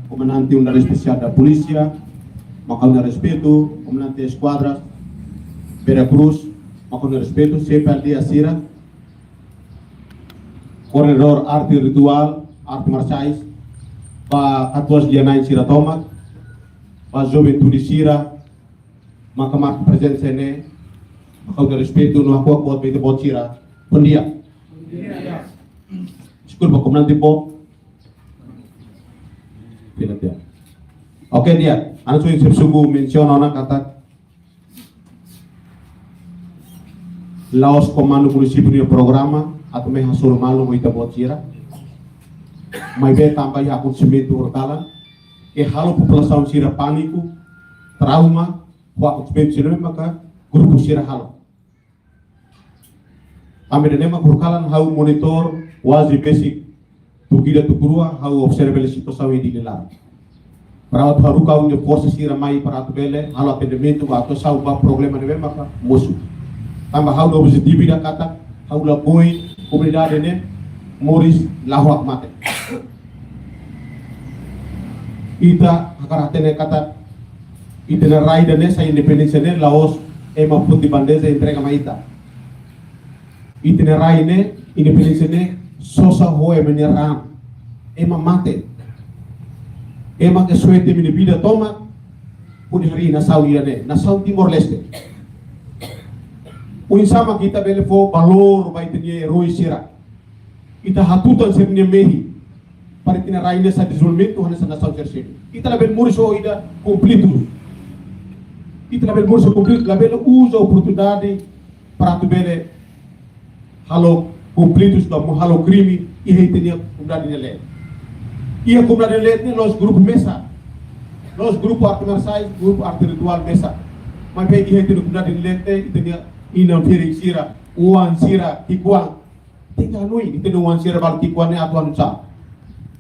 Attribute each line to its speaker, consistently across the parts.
Speaker 1: comandante unidade especial da polícia, macam respeito, comandante esquadra, Veracruz, macam respeito, CPLD Asira, corredor arte ritual, arte marciais, para 14 dia naik Sira Tomat, para juventude Sira, macam arte presença ne, macam respeito no aku buat bete buat Sira, pendia. Desculpa, comandante po. Oke dia, anak suku mention anak kata Laos Komando Polisi punya programa atau hasil malu kita buat Sira. Mai be tambah akun sementu hortalan ke halo população Sira paniku, trauma, waktu sementu Sira maka grupo Sira halo. Kami nema hortalan hau monitor wajib basic tukida tukurua hau observe situação di dalam. Para baru kau punya força Sira mai para tu bele halo atendimento atau salva problema de maka musuh. Tambah hau do positivo da kata hau la boi comunidade ne moris lahwak mate. Ita akaratene kata itena raida ne sa independência ne Laos ema puti bandeza entrega maita. Itena raine independência ne sosa hoe meneram ema mate. Ema que suete mini vida toma puni hari na Saudi ne na Saudi Timor Leste. Uni sama kita bele fo balor baitnya roi Sira. Ita hatutan sebenarnya mehi. Para tina raine sa desenvolvimento hana sa nação terceiro. Ita label muriso ida completo. Ita label muriso completo label usa oportunidade para tu bele halo completos da halo crime e reitenia comunidade nele. Ia comunidade nele los grupo mesa. Los grupo arte marciais, grupo arte ritual mesa. Mas bem que reitenia comunidade nele itenia ina feri Sira, uan Sira, ikuan. Tinggal nui itenia uan Sira bal ikuan ne atuan sa.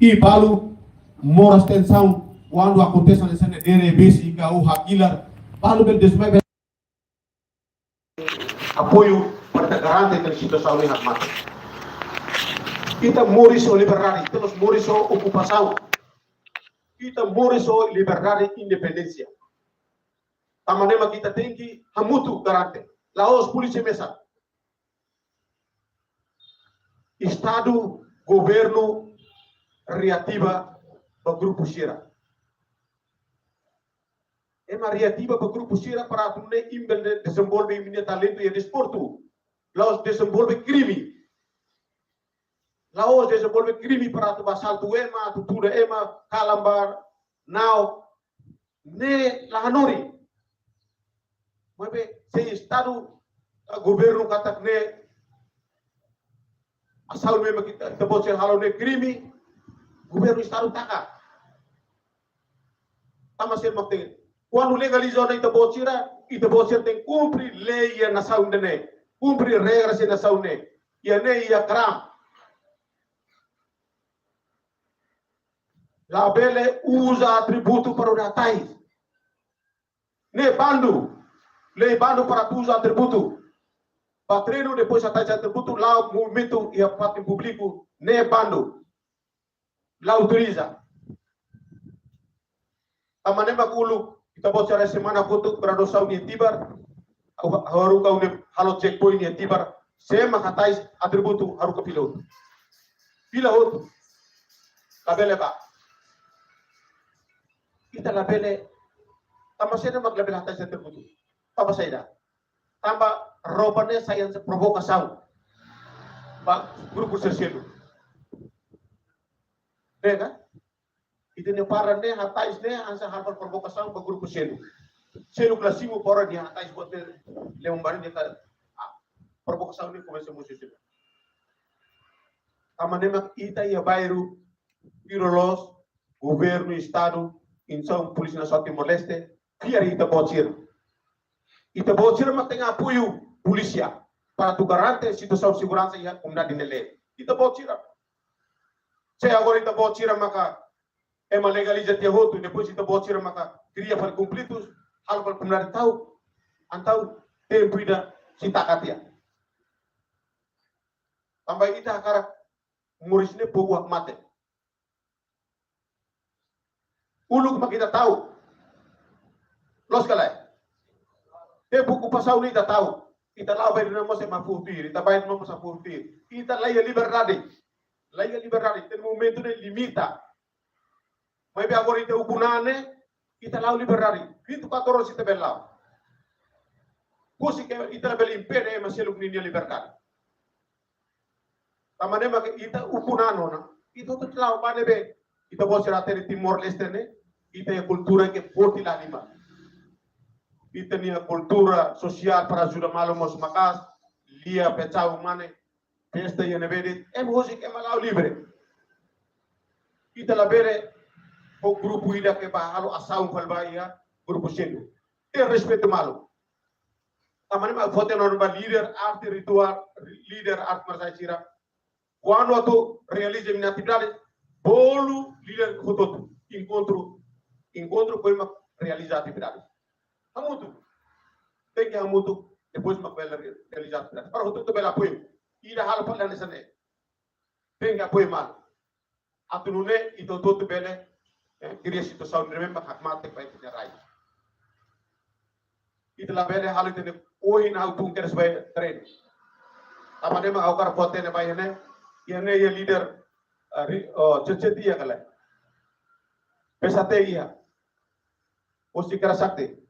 Speaker 1: E balu moras tensão quando acontece nessa dere besi ka o hakilar balu bel desmai apoio para garante a situação em Hakmat. Kita moriso liberdade, temos moriso ocupação. Kita moriso liberdade e independência. A maneira kita tem que hamutu garante. Laos polícia mesa. Estado, governo reativa para o grupo Sira. É uma reativa para o grupo Sira para tu ne desenvolver minha talento e desporto. Laos desenvolve crime. Laos desenvolve crime para tu basal tu ema, tu tura ema, kalambar, now, ne lahanori. Mas se estado governo kata ne asal memang kita tebos halo ne crime. Governo estado taka. Tama ser makte. Quando legalizou na Itabocira tem cumprir lei na nação ne, cumprir regras na nação ne. E ne ia kram. La bele usa atributo para o datais. Ne bando, lei bando para usar atributo. Patrino depois atais atributo lá o movimento e a parte público ne bando. La autoriza. A maneira kulu kita bocor semana kutuk beradosa uni tibar, haru kau ne halo checkpoint ni tibar, sema katais atributo haru kapilot. Pilot, labele ba. Kita labele, tama sena maglabele katais atributo. Tama seda. Tamba robane sayan sa provokasaw. Ba grupo sesielo. Vega? Itu ne para ne hatais ne ansa harpa provokação para grupo selo. Selo klasimo para dia hatais buat leung baru dia provokação ne começa muito selo. Amanema ita ia bairro pirolos governo estado inção polícia nacional Timor Leste piar ita bocir. Ita bocir mak tem apoio polícia para tu garante situação de segurança e comunidade nele. Ita bocir. Se agora ita bocir maka ema legaliza tia hotu depois ita bocir maka cria para conflitos hal para comunidade tahu antau tempo ida cita katia. Tambah ita akara murisne pogo mate. Ulu kita tahu. Los kalai. Te buku pasau ni kita tahu. Kita labai di nama sema furtir, kita bayar nama sa furtir. Kita laya liberdade. Laya liberdade. Ten momento de limita. Mai be agora ite ukunane, kita lau liberdade. 24 horas ite belau. Kusi ke ita bel impede ma seluk ni liberdade. Tamane ma ita ukunano na. Ito to lau bane be. Ita bos rateri Timor Leste ne. Ita kultura ke forti la lima. Ita ni kultura sosial para ajuda malo mos makas, lia pecau mane, festa e nevede, hoje que malau livre. Ita la bere o grupo ida que bahalo asau falbaia, grupo sendo. E respeito malo. Amane ma fote non ba leader arte ritual, leader arte marsajira. Quando tu realiza minha atividade, bolo líder rototo, encontro foi uma realizar atividade. Hamutu, tem que hamutu depois uma bela realizar atividade. Para rototo bela apoio, ira hal para nessa né, tem que apoio mal. Atunune itu todo bela, queria situação de remember hakmat te pai punya rai. Itu la bela hal itu ne, oi na utung keres bai train. Apa dia mau kar foto ne bai ne, yang ne leader ceceti ya kala. Pesate iya. Osi kera sakti.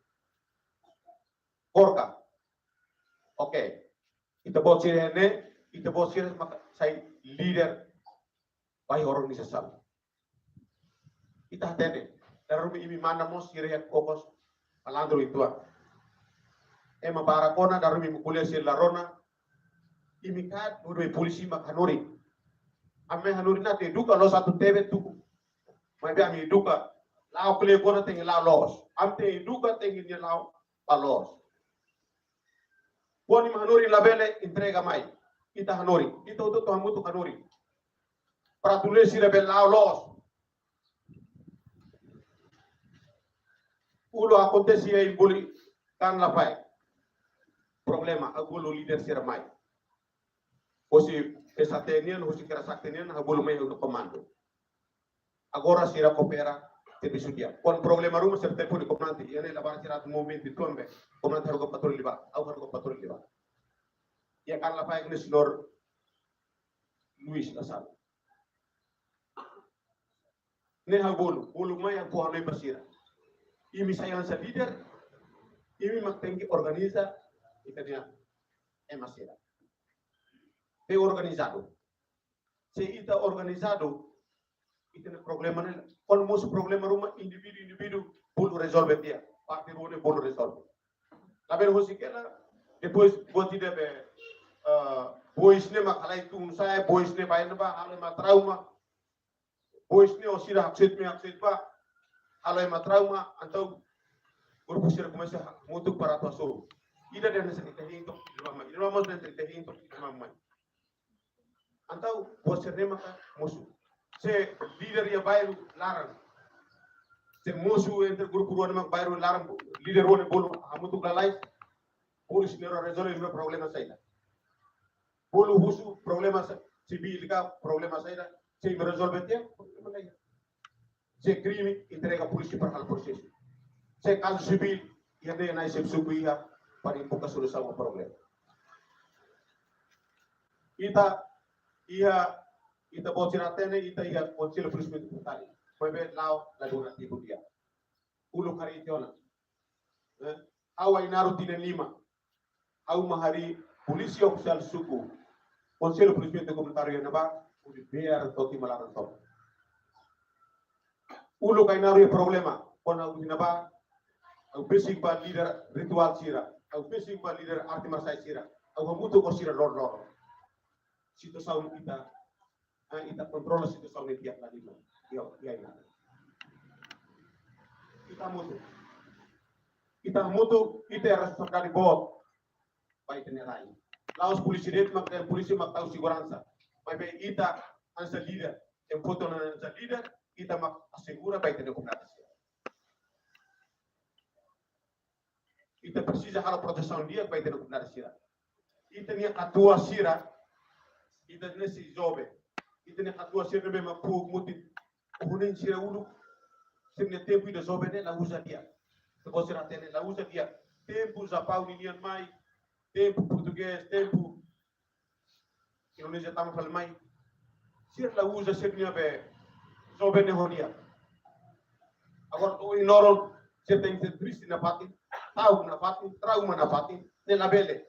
Speaker 1: Korka. Oke. Kita bocir ini, kita bocir maka saya leader bai organisasi. Kita hatene. Darumi imi mana mos kira kokos malandro itu. Ema barakona darumi mukulia si larona. Imi kat urbe polisi makanori. Ame hanuri na te duka lo satu tebe tuku. Mai be ami duka lao kle kona tengi lao los. Am te duka tengi ni lao palos. Boni hanuri labele entrega mai. Kita hanuri. Kita uto to hamutu hanuri. Para tulesi rebel lao los. Ulo acontece aí boli kan la pai. Problema agulo leader sira mai. Osi esatenian, osi kera saktenian, agulo mai untuk komando. Agora sira kopera te bisudia. Kon problema rumah ser telefoni komandante. Yane la bara sira momento tombe. Komandante harus patroli liba. Au harus patroli liba. Ya kan la pai knis lor Luis Lasal. Ne ha bolu mai aku hanoi basira. Imi sayang sa leader. Imi maktengi organiza itania emasira. Te organizado. Se ita organizado itene problema nela. Kon musu problema rumah individu bolu resolve dia. Parti rone bolu resolve. Laber hosikela depois boti debe boys ne makalai tum saya boys ne bayan ba halo ma trauma. Boys ne osira hakset ba halo ma trauma antau grupo sira começa muito para atuação. Ida dan sa itahinto ilama mo dan sa itahinto ilama. Antau bosir ne maka musu. Se leader ya bayru larang. Se musu entre grupo ruan mak bayru larang leader ruan bolu hamutu galai. Polis ne resolve o problema saida. Bolu husu problema civil ka problema saida. Se resolve dia problema lain. Se crime entrega polisi para hal processo. Se caso civil ia de na subsubuia para imbuka solução ao problema. Ita bocir atene ita ia bocir polisi putari. Foi be lao la duna tibu dia. Ulu kari tiona. Awa inaru tine lima. Au mahari polisi ofisial suku. Conselho polisi comunitário na ba uli biar toti malaran to. Ulu kainaru e problema kona uli na ba au basic ba leader ritual sira, au basic ba leader arti marsai sira, au mutu ko sira lor. Situação ita controla situação ni tiap lagi no. Yo, ina. Kita mutu ita responsabilidade bot. Pai tenerai. Laos polisi det mak polisi mak tahu segurança. Pai be ita ansa leader, em foto na ansa leader, ita mak assegura pai tener comunidade. Ita precisa hal proteção dia pai tener comunidade sira. Ita ni atua sira. Ita nesse jobe. Ita ni atua sira be mak pu muti. Uhunin sira ulu. Sirne tempo ida sobene la usa dia. Depois será tene la usa dia. Tempo Japão ninian mai, tempo português, tempo Indonesia tamu fal mai. Sir la usa sirne be sobene honia. Agora tu inoro se tem que triste na pati, tau na pati, trauma na pati, nella belle.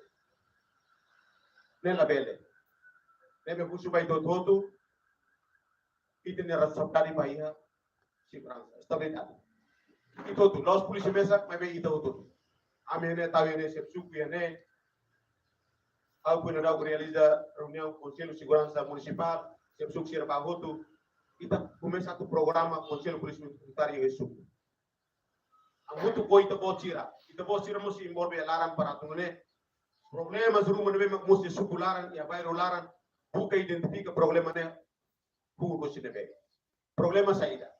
Speaker 1: Nella belle. Nebe kusu bai todo. Itu ni rasa dari bahaya segurança, estabilidade. Itu tu, nós polícia mesa, mas bem itu tu. Amene tahu ini sepsuku ini. Aku pun realiza reunião Conselho Segurança Municipal, sepsuku sira bagotu. Kita começa satu programa Conselho Polícia Militar yang esok. Amutu koi itu bocira mesti involve laran para tungune. Problema rumah nebe mesti suku laran, ya bayar laran, buka identifika problema ne. Buku mesti nebe. Problema saída.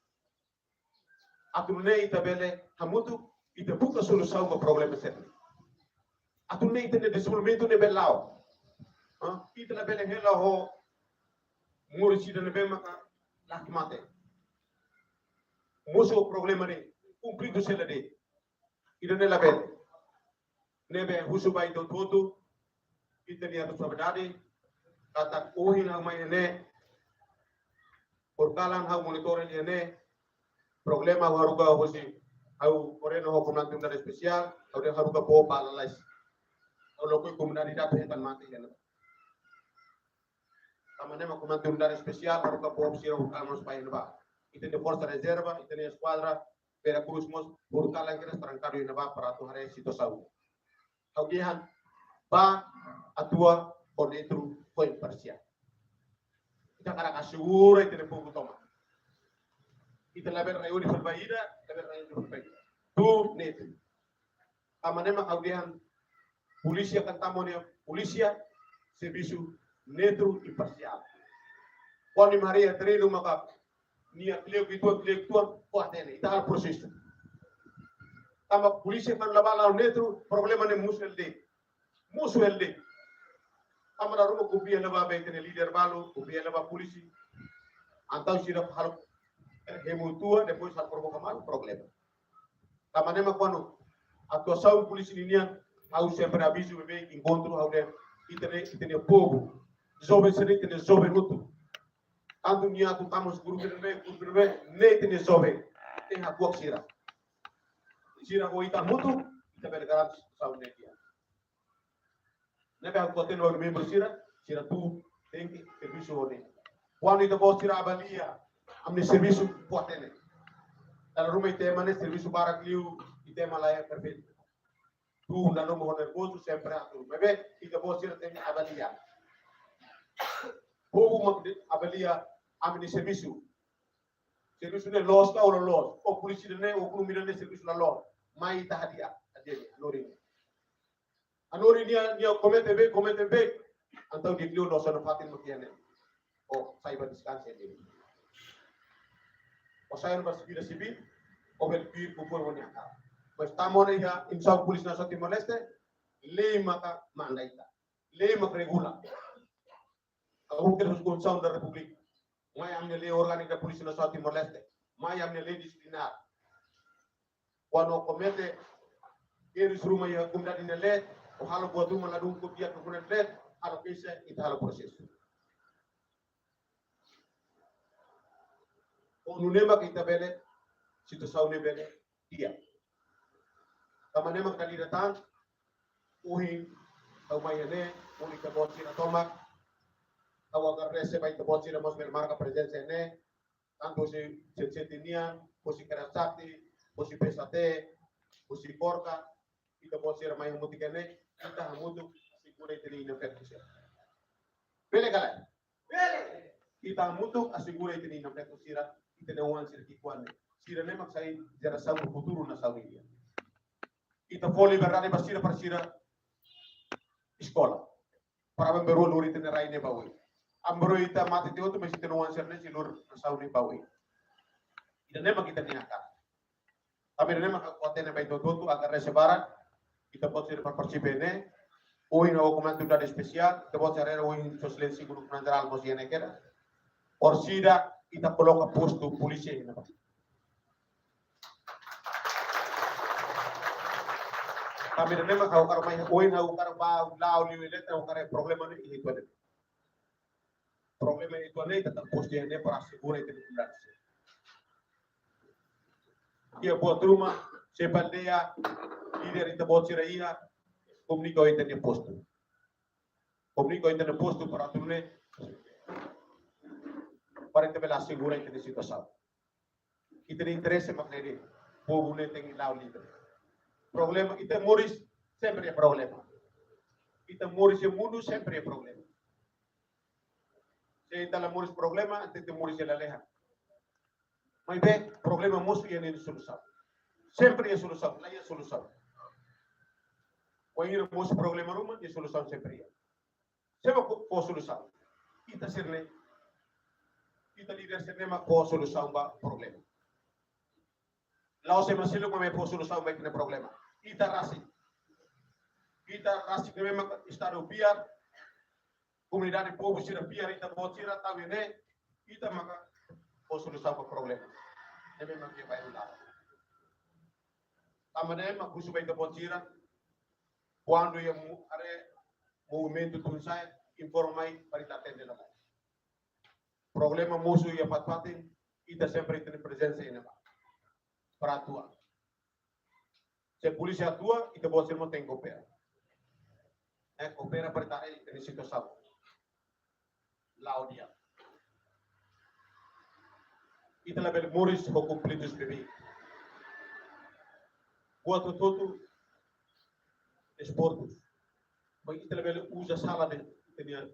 Speaker 1: Atunne ita bele hamutu ita buka solução para problema certo. Atunne ita ne desenvolvimento ne belao. Ita na bele hela ho murisi ne be maka lakmate. Musuh problema ne cumprido sela de. Ita ne la bele. Nebe husubai do todo. Ita ni atu sabadade kata ohin ang may ne portalan hau monitoring ne problema haruga hosi au koreno ho komandante especial au de haruga po palalais au lokoi komunidade hetan mati yana tamane ma komandante especial haruga po sira hukamos painba ite de força reserva ite de esquadra pera cruz mos portalan que trancado ina ba para tu hare situação au dihan ba atua por dentro foi parcial. Kita cara kasur itu nepung utama. Kita laber reuni berbaida, laber reuni berbaida. Tu net. Amane mak audian polisi akan tamonia polisia serviço neutro e parcial. Quando Maria treino maka nia kleu tuan kuatene ita hal proses. Tama polisi kan labala neutro problema ne musuh de. Amara rumah kubia leba baiknya leader balu, kubia leba polisi. Antau sira hal hemutua depois hal provocamal problema. Tamane makwano atuação polisi nian au sempre aviso bebe encontro au de itene povo. Jovem seri itene jovem mutu. Tanto nia tu tamos grupo bebe ne itene jovem. Tem a buak sira. Sira go ita mutu ita bergaran saune dia. Nebe aku tenu orang membro sira tu tengki serviço one. Quando ita bos sira abalia, amne serviço potene. Dalam rumah itema ne serviço barak liu itema layak perfeito. Tu na no mo nervoso sempre atu. Mebe ita bos sira tengki abalia. Pogo mak abalia amne serviço. Serviço ne los ka ora los. O polisi ne o krumida ne serviço la los. Mai ita hadia adele loring. Anori dia komete be antau di klio no sono fatin makiane o cyber descanse dia o saya pas vida civil o bel pir kupur wonya ka pues tamone ya insau polis na soti moleste le maka mandaita le mak regula au que los consão da republik mai amne le organic da polis na soti moleste mai amne le disciplinar quando komete eles rumah ya kumda dinele o halo buat rumah ladung kopiah kemudian led halo kese itu halo proses. O nunema kita bele situação ne bele dia. Kama nema kali datang uhin tau mayane uli ka boci na tomak tau agar rese bai ka boci na mos marca presença ne tanto si sentinian posi kerasati posi pesate posi porca kita boci na mai mutikane kita hamutu sigura itini infeksi. Bele kala. Bele. Kita hamutu asigura itini infeksi sira itene wan sirkikuan. Sira ne maksai jara sau futuro na saudia. Kita fo liberdade basira parsira escola. Para memberu luri itene raine bawi. Ambro ita mati teo tu mesite no wan sirne silur na saudi bawi. Ita ne kita niaka. Tapi ne makakotene bai totu agar resebaran kita pode ser participene hoje no comando da especial kita pode ser hoje social seguro federal mos yene kera orsida kita coloca posto polícia na Kami na nema kau kar mai oin hau kar ba lau ni wele tau kar problema ni itu ada. Problema itu ada tetap posti ne para segura itu tidak. Ia buat rumah sebandea leader itu buat siraiya komuniko itu ne posto. Komuniko itu ne posto para turne para itu bela segura itu di situação. Itu ne interesse maknanya povo ne tengi lau leader. Problema itu moris sempre é problema. Itu moris yang mundo sempre é problema. Se itu la moris problema, itu moris yang leha. Mas bem, problema moço e nem solução. Sempre é solução, lá é solução. Quando é moço problema numa, é solução sempre é. Sempre com solução. Kita serne, kita líder serne mas com solução ba problema. Lá se masilo como é com solução ba tem problema. Kita rasi que memang estado biar, comunidade povo sira biar kita buat sira tahu ini, kita maka com solução ba problema. É memang que vai lá. Tamanho mas kusu ba kita buat sira. Quando ia are movimento tunsai informai para kita atender lá. Problema musuh ia pat-patin, kita sempre tem presença ini para atuar. Se polícia atua, kita buat sira tem coopera. Coopera para estar em situação. Lá o dia. Kita label moris ho completos bebê. Buat todo esportes. Mas kita label usa sala de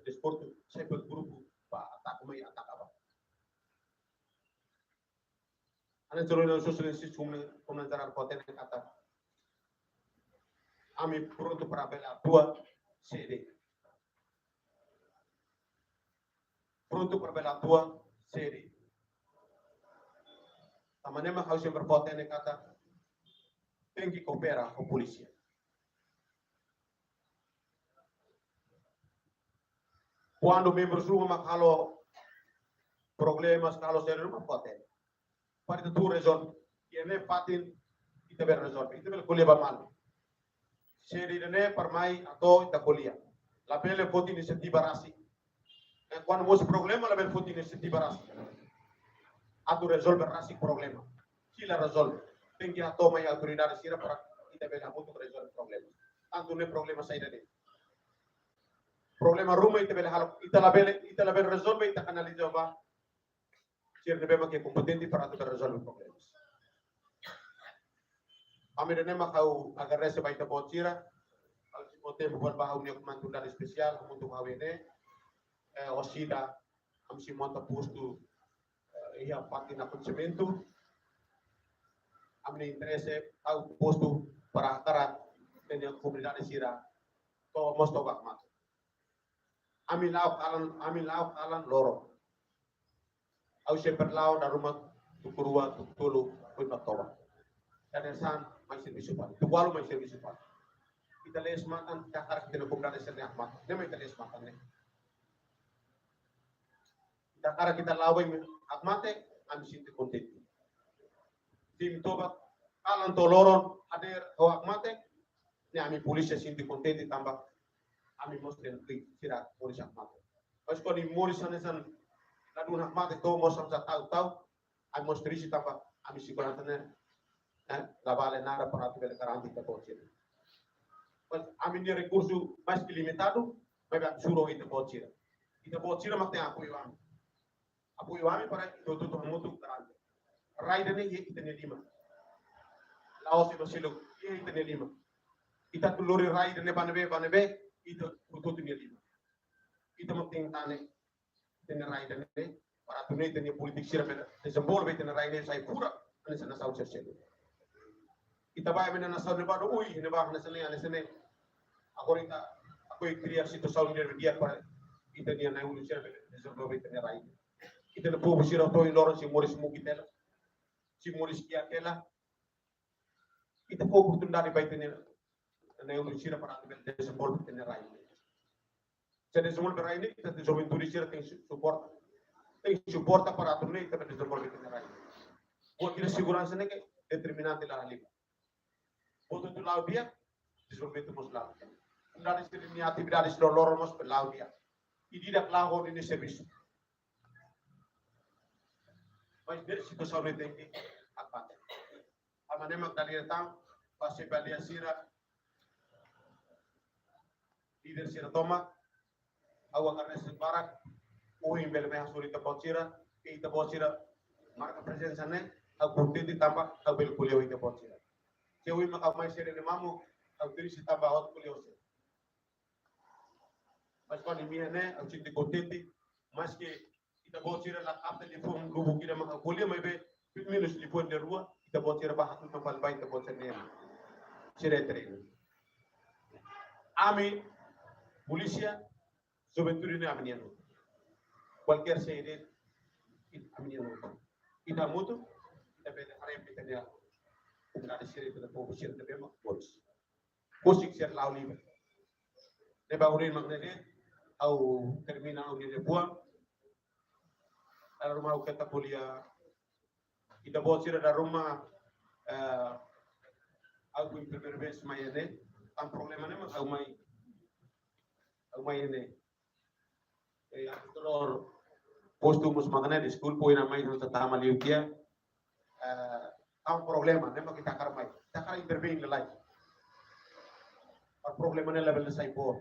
Speaker 1: esporte sempre grupo para ataque mai ataque apa. Ane terus na social sistem como entrar poten kata. Ami pronto para bela tua CD. Pronto para bela tua CD. Tamanema harus yang berpoten kata tem que cooperar com a polícia. Quando membros rumah kalau problemas kalau saya rumah poten. Pada tu resolve. Ini patin kita berresolve. Kita berkuliah bamal. Seri dene permai atau kita kuliah. La belle foti inisiativa rasi. Quando mos problema la belle foti inisiativa rasi. Atu resolve rasi problema. Sila resolve. Tem que atau mai autoridade sira para kita bela untuk resolve problema. Tanto ne problema saya dene. Problema rumah kita bela hal kita la belle resolve kita analiza ba. Sira ne bema ke kompetenti para atu resolve problema. Kami dene makau agar rese baita bocira al sipote buat bahau ni mantu dari spesial untuk hawene osida am si monta posto ia patina cemento am ni interesse au posto para akara dengan komunidade sira to mosto bakmat ami lau kalan loro au sempre lau da rumah tukurua tukulu pun batoba dan san mai serviço para tu walu mai serviço para kita les matan kakar kita komunidade sira ahmat nem kita les matan ne kakar kita lawai ahmate am sinti kontenti tim toba alan toloron ader ho ahmate ne ami polisi sinti kontenti tambah ami mosten sira polisi ahmate pas ko ni moris sanesan ladu ahmate to mo sam sa tau ami mostrisi tambah ami sigurantane la vale nada para tu ver garanti que pode ser. Mas a minha recurso mais que limitado, vai ver juro que pode ser. E te pode ser mas tem apoio ami. Apoio ami para que tu muito grande. Raida ne ye itene lima. Lao se basilo ye itene lima. Ita tu lori raida ne banebe ita tu ne lima. Ita mo ting tane tene raida ne para tu ne tene politik sira beda. Desenvolve tene raida sai pura ane sana sau cercelo. Kita bayar mana nasab lepas tu, ui, ni bah nasane. Aku kriya situação dia para kita dia naik urusan desenvolve tene raida. Kita ne povo sira to loron si moris mu kitela. Si moris kia kela. Kita povo oportunidade para tene naik urusan para desenvolve tene raida. Se desenvolve raida, kita desenvolve turisira tem support. Tem suporta para turne kita desenvolve tene raida. Buat kita segurança ne que determinante la halima. Untuk tu lau dia, desenvolvimento muslau. Dari sini atividades do loromos belau dia. Tidak laho ini serviço. Mas dari situação ini tem apa? Amane magdali tang pasti balia sira leader sira toma awang karena sebarak uing bel me hasuri ta bocira e ta bocira marca presença ne au conteúdo tambah au bel kuliah ita bocira. Cewi makamai sira ne mamu au diri si tambah hot kuliah sira. Mas quando minha né au cinti contente mas que ita bocira la kapte di fom grupo kira maka kuliah mai be minus di fom de rua ita bocira ba hatu tambal bai ita bocira ne sira treino. Ami polícia sobretudo ne amniano. Qualquer sede amniano. Ita mutu ita be harem ita ne ita de sira ita po sira de be mak polis. Posik sira lau libe. Ne ba urin mak ne au termina au de buang ada rumah kita kuliah kita bocor ada rumah aku primeira vez mai ne am problema ne mas au mai ne teror posto mus magana di school poin amai no tatama liu kia am problema ne mak kita karmai kita kar intervene le lai ar problema ne level sai po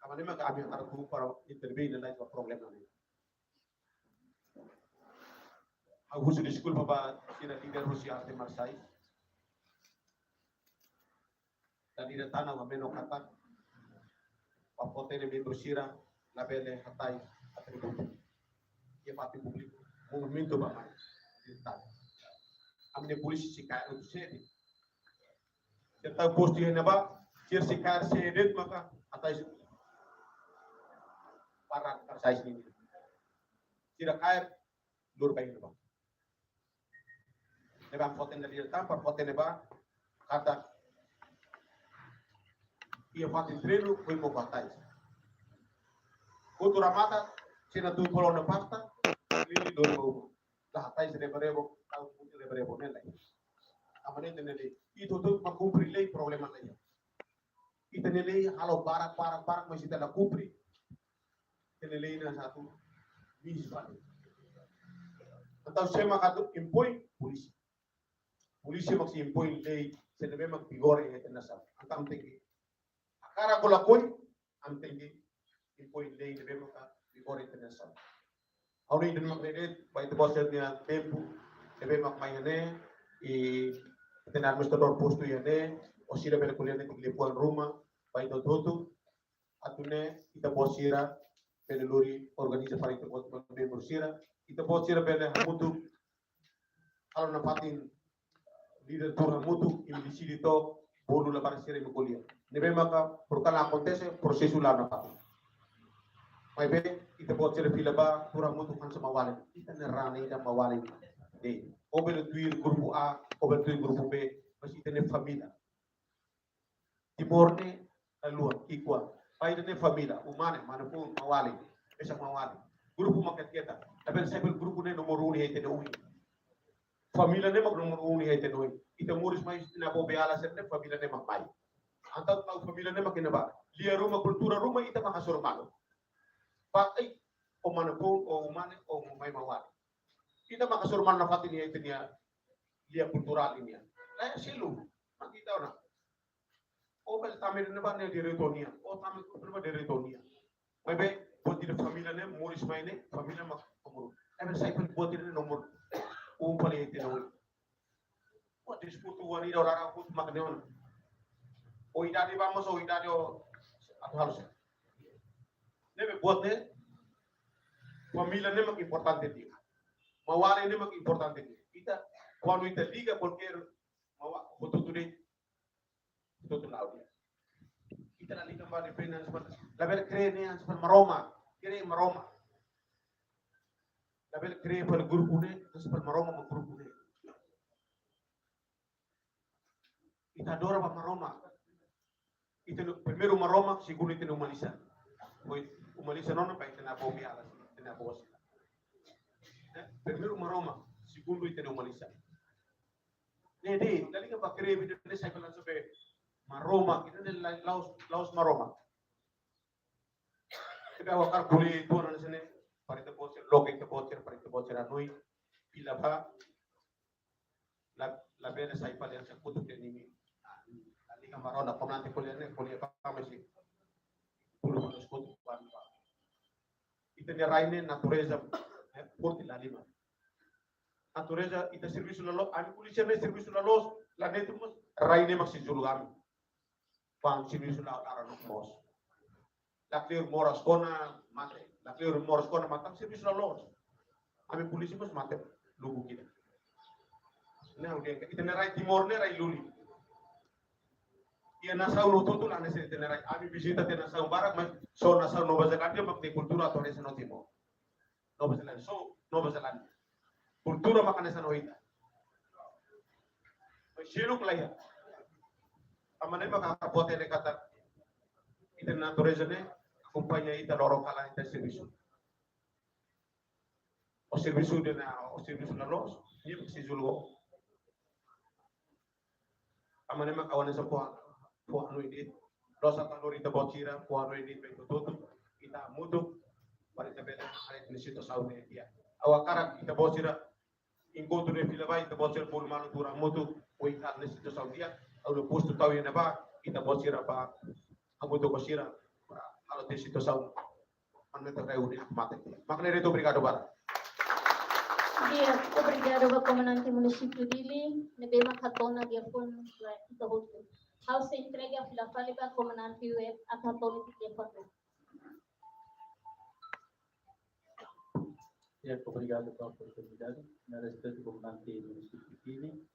Speaker 1: amane mak ami ar ku para intervene le lai problema ne aku sudah school papa sira leader Rusia arte marsai dan ida tanah wa meno kata papote ne membro sira la bele hatai atributo ye pati publico movimento ba mai amne polisi sikai untuk sedi serta posti ne ba sir sikai sedi maka atai para karsai sini sira kair lur bain ba neba foten da dia tampa foten neba kata ia fatin treino foi mo batai kultura mata sina tu polo na pasta lili do mo la hatai se rebrebo au punto rebrebo nela amane tenele itu tu makumpri lei problema lei itu nele halo barak masih tidak kumpri tenele na satu bisbal atau sema katu impoi polisi maksi impoi lei se debe mak vigore e tenasa antam tegi akara kola koi am tegi impoi lei debe mak vigore e tenasa auri den mak rede bai te bosser dia tempo debe mak mayane e tenar mestador posto yane osira bel kuliah ne lepuan rumah bai to toto atune kita bosira bel lori organiza para itu membro sira kita bosira bel hamutu kalau napatin leader turun mutu ini di to bodu la para sira kuliah nebe maka perkala acontece prosesu la napatin mai be kita bosira fila ba turun mutu kan sama wale kita nerane da mawale de obel tuir grupo A obel tuir grupo B masih tene família Timor-ne alua ikwa pai tene família umane mana pun mawale esa mawale grupo maket kita tapi saya grupo ne nomor 1 hete no família ne mag nomor 1 hete no ita muris mais na bo beala serne família ne magmai antat tau família ne makina ba lia rumah kultura rumah ita makasur malo pakai o mana pun o umane o mai mawale kita makasur mana fatin ya itu dia lia kultural ini ya silu makita ona o bel tamir ne ba ne di retonia o tamir ne ba di retonia bebe buat di família ne muris mai ne família mak umur saya pun buat ini nomor paling itu nomor buat diskutu wani da orang aku makne ona o idade vamos o idade o atau halus nebe buat ne família ne mak importante dia mawale ne mak importante dia kita quando ita liga qualquer mawa betul dia kita la liga ba depende la ver cree ne ans maroma cree maroma la ver cree per grupo ne ans per maroma ma grupo ne kita adora ba maroma ita primeiro maroma segundo ita humanizar foi humanizar não para ita na bobe alas ita na boa primeiro maroma segundo ita humanizar ne de la liga ba cree ne sai pela sobe Maroma, kita di laos Maroma. Kita wakar boleh itu orang sini, parita bocor, logik bocor, parita bocor anui, pila ba, la bene sai pale yang sekutu ini, liga Marona, penanti kuliah apa masih, puluh sekutu pan. Itu dia raine natureza, porti la lima. Natureza itu servisu lalu, ami polisi ini servisu lalu, la netu mus raine masih julugami, pan servisu lalu arah mos. La clear moras kona mate, la clear moras kona matang servisu lalu. Ami polisi mus mate, lugu kita. Nah udah, kita nerai timor nerai luli. Ia nasau lutu tu lah nasi nerai. Ami visita te nasau barak, mas so nasau Nova Zelandia makni kultura atau nasi no timor. Nova Zelandia, so Nova Zelandia. Kultura makan nasi no ita. Siluk lah ya. Amane makapote ne kata. Ita natureza ne, kumpanya ita lorong kalah ita servisu. O servisu de na, o servisu na los, ni si julgo. Amane makawan sa po ano ini, los atang lorita bocira, po ano ini pe tutu, ita mutu, para ita bela hari ini situ saune dia. Awakara ita bocira, ingkotu ne filaba ita bocira pul malu turang mutu, oi kar ne situ saune dia, au posto tau ina ba, ita bocira ba, amutu bocira, kalau di situ saune, anu ita reuni mate. Makna itu obrigado bara.
Speaker 2: Dia, obrigado ao comandante município dele, nebe makatona dia pun ita hotu. How se entrega a filafale para comandante web atatoni dia foto.
Speaker 3: Obrigado pela oportunidade. Na respeito do comandante município dele,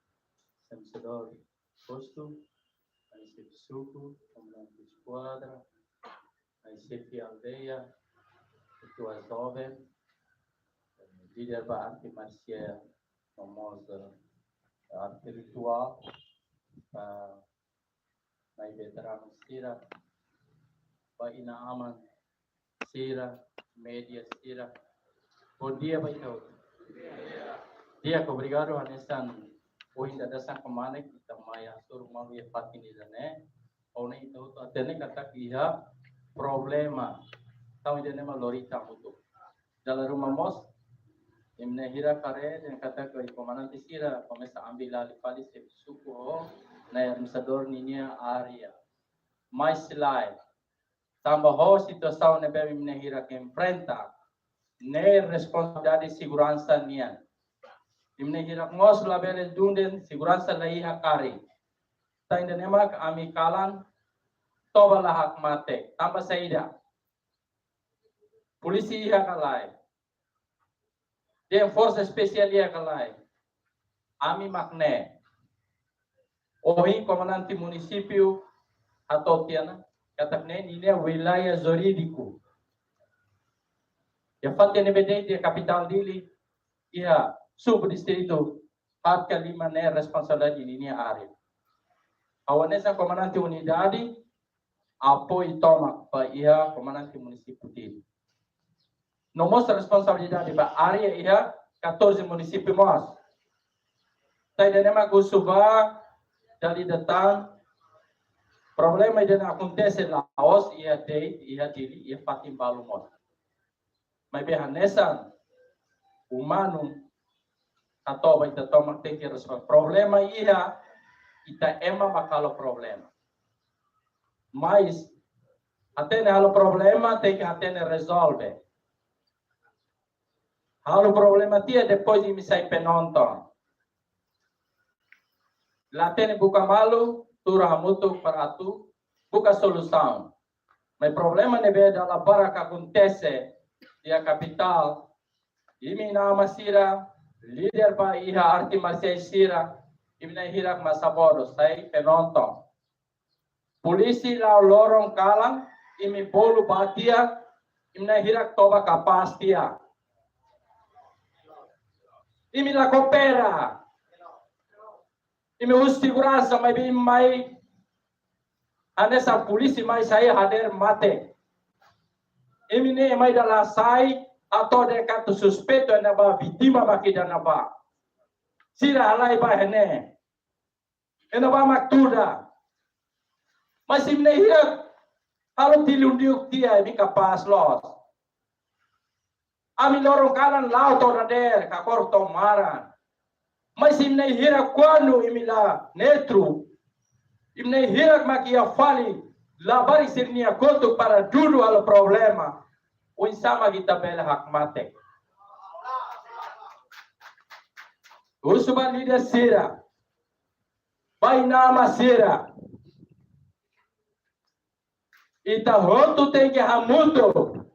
Speaker 3: senador posto, a chefe suco, comandante de esquadra, a chefe aldeia, ketua jovem, líder da arte marcial, famosa arte ritual, na veterano Sira, para ina aman Sira, média Sira. Bom dia, Pai Tau. Dia, obrigado a nessan hoje da dessa comanda que também a sua irmã ia patinizar, né? Ou nem então até nem kata kia problema. Tahu dia nama lorita muito. Dalam rumah mos, emne hira kare dan kata ke komandan Sira, começa a ambil ali pali se suku na administrador ninia area. Mais slide. Tambah ho situação ne bem emne hira que enfrenta. Ne responsabilidade de segurança nian. Imne hira ngos label dunden segurança lai hakari. Ta inde nemak ami kalan toba lahak mate. Tamba saida. Polisi hakalai. De força especial hakalai. Ami makne. Ohi comandante município atau tiana katakne nilia wilayah zoridiku. Ya fatte ne vedete capital dili ia subdistrito parte lima ne responsabilidade di linea area. Awanesa comandante unidade apoio toma para ia comandante município dili. No mostra responsabilidade para área ia 14 municípios mos. Tai denema gusuba dali datang problema yang acontece lá os ia dili ia fatim balumon. Mas berhanesan humano atau baita toma tem que resolver problema ia ita ema bakalo problema. Mas até halo problema tem que até resolve. Halo problema tia depois de me sair penonton. Lá tem buka malu turah mutu para tu buka solução. Mas problema nebe dalam baraka acontece dia capital, imi nama Sira, líder para iha arte marcial Sira, imi na hirak masaboros, sai penonton. Polisi lau lorong kalang, imi bolu batia, imi na hirak toba kapas dia. Imi la coopera, imi us segurança, mas bim mai, anessa polisi mai saya hadir mate. Emine mai dalam sai atau dekat suspeito na ba vítima baki dana ba. Sira alai ba hene. Ena ba maktuda. Masih menihir kalau tilundiuk dia ini kapas los. Ami lorong kanan lau to nader kakor to maran. Masih menihir quando imila netru. Imnehir makia fali labari sirnia koto para dulu al problema. Unsama kita bela hak mate. Usuban lider sira. Pai nama sira. Ita hotu tem que hamuto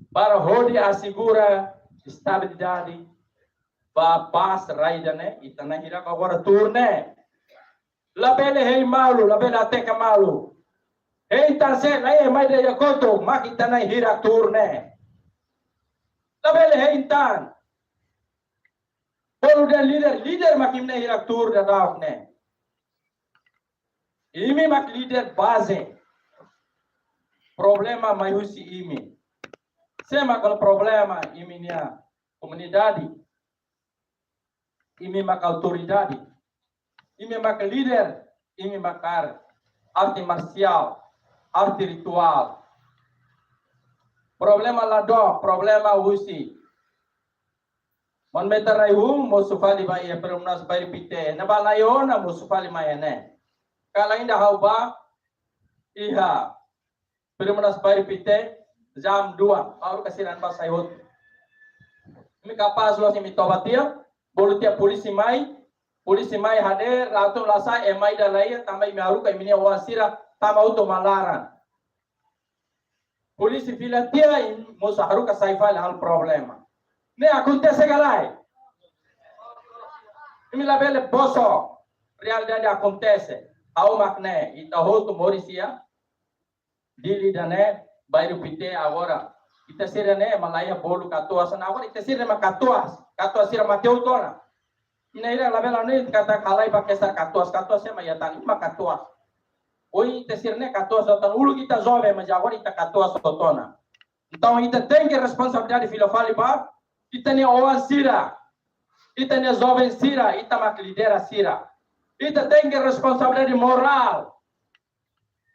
Speaker 3: para hodi assegura estabilidade para paz raida né. Ita na hira agora turne. Labele hei malu, labele ateka malu. Hei tanse lai mai de yakoto makita na hira turne. Labele hei tan. Bolu dan leader makim na hira turne daok ne. Imi mak leader base. Problema mayusi imi. Sema kalau problema imi nia comunidade. Imi mak autoridade. Imi mak leader, imi makar arte marcial, arte ritual. Problema lado, problema usi. Mon metarai mo sufali ba ia perumnas bai pite. Na balayona mo sufali mayane. Kala inda hauba iha perumnas bai pite jam 2 baru kasiran pas sayot. Imi kapas lo simi tobatia, bolutia polisi mai hadir lato lasa emai dalai tamai miaru kai minia wasira tama auto malaran. Polisi filatia mo saharu ka saifal hal problema. Ne acontece galai. Imi labele boso realidade acontece. Au makne ita hoto morisia dili dane bairu pite agora. Ita sirene malaya bolu katuas agora ita sirene makatuas. Katuas sira mateu tona. Inaira labela ne kata kalai pakai sar katuas ya mayatan ima katuas. Oi tesirne katuas otan ulu kita jovem mas agora ita katuas otona. Então ita tem que responsabilidade filofali ba ita ne oa sira. Ita ne jovem sira, ita mak lidera sira. Ita tem que responsabilidade moral.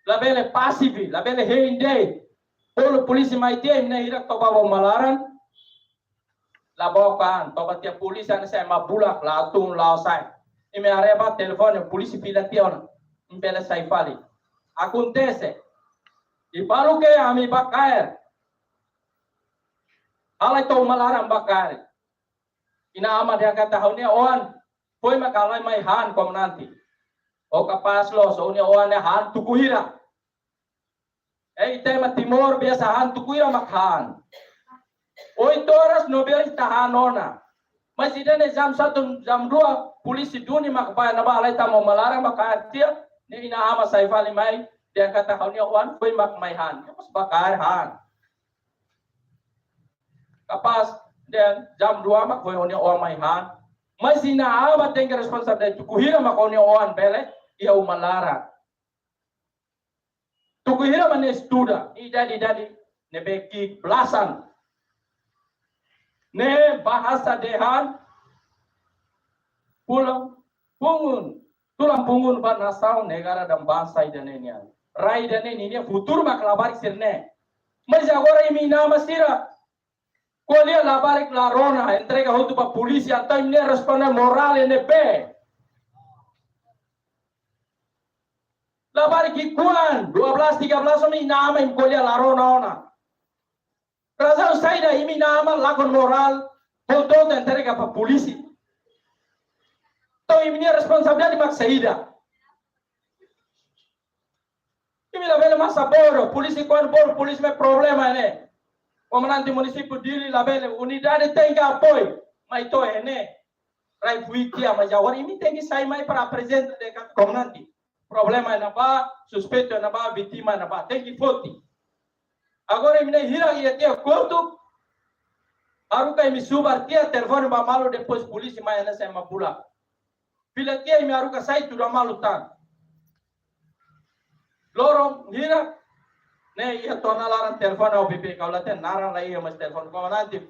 Speaker 3: Labele passive, labele heinde. Polo polisi mai tem ne ira tobawa malaran. Labokan, tobat ya polisi ane saya mabulak latung lausai. Ime areba telefone polisi pilation, impele sai fali. Acontece. Ibaru ke ami bakair. Alai to malaran bakair. Ina ama dia kata haunia oan, foi makalai mai han kom nanti. O kapas lo so unia oan han tukuhira. Tema timor biasa han tukuhira makhan. 8 horas 9 horas tahanona. Mas ida ne jam 1 jam 2 polisi duni makbaya na ba alai tamo malarang makatia ni ina ama saifali mai dia kata haunia wan foi makmaihan. Mas bakar han. Kapas dan jam 2 mak foi haunia wan maihan. Mas ina ama tem que responsabilidade tukuhira mak haunia wan bele ia umalara. Tukuhira mane estuda idadi ne beki belasan. Ne bahasa dehan tulang pungun ba nasau negara dan bangsa idanenya rai danenya futur mak labarik sirne mas agora imi nama sira kolia labarik la rona entrega hotu pa polisi atau ne responde moral NP labarik ikuan 12-13 imi nama im kolia la rona ona Razal saida imi nama lakon moral foto entrega pa polisi. To imi responsabilidade mak saida. Imi la bele masa boro, polisi kon bor, polisi me problema ne. Comandante município dili la bele unidade tem que apoio, mas to ene. Rai fuitia mas agora imi tem que sair mais para presidente de comandante. Problema na ba, suspeito na ba, vítima na ba, tem que foto. Agora imi hira ia tia quanto aruka imi subar tia telefone ba malu depois polisi mai na sai mabula. Bila tia imi aruka sai tu malu tan. Lorong hira ne ia tona laran telefone au BP kaulate naran la ia mas telefone ko nanti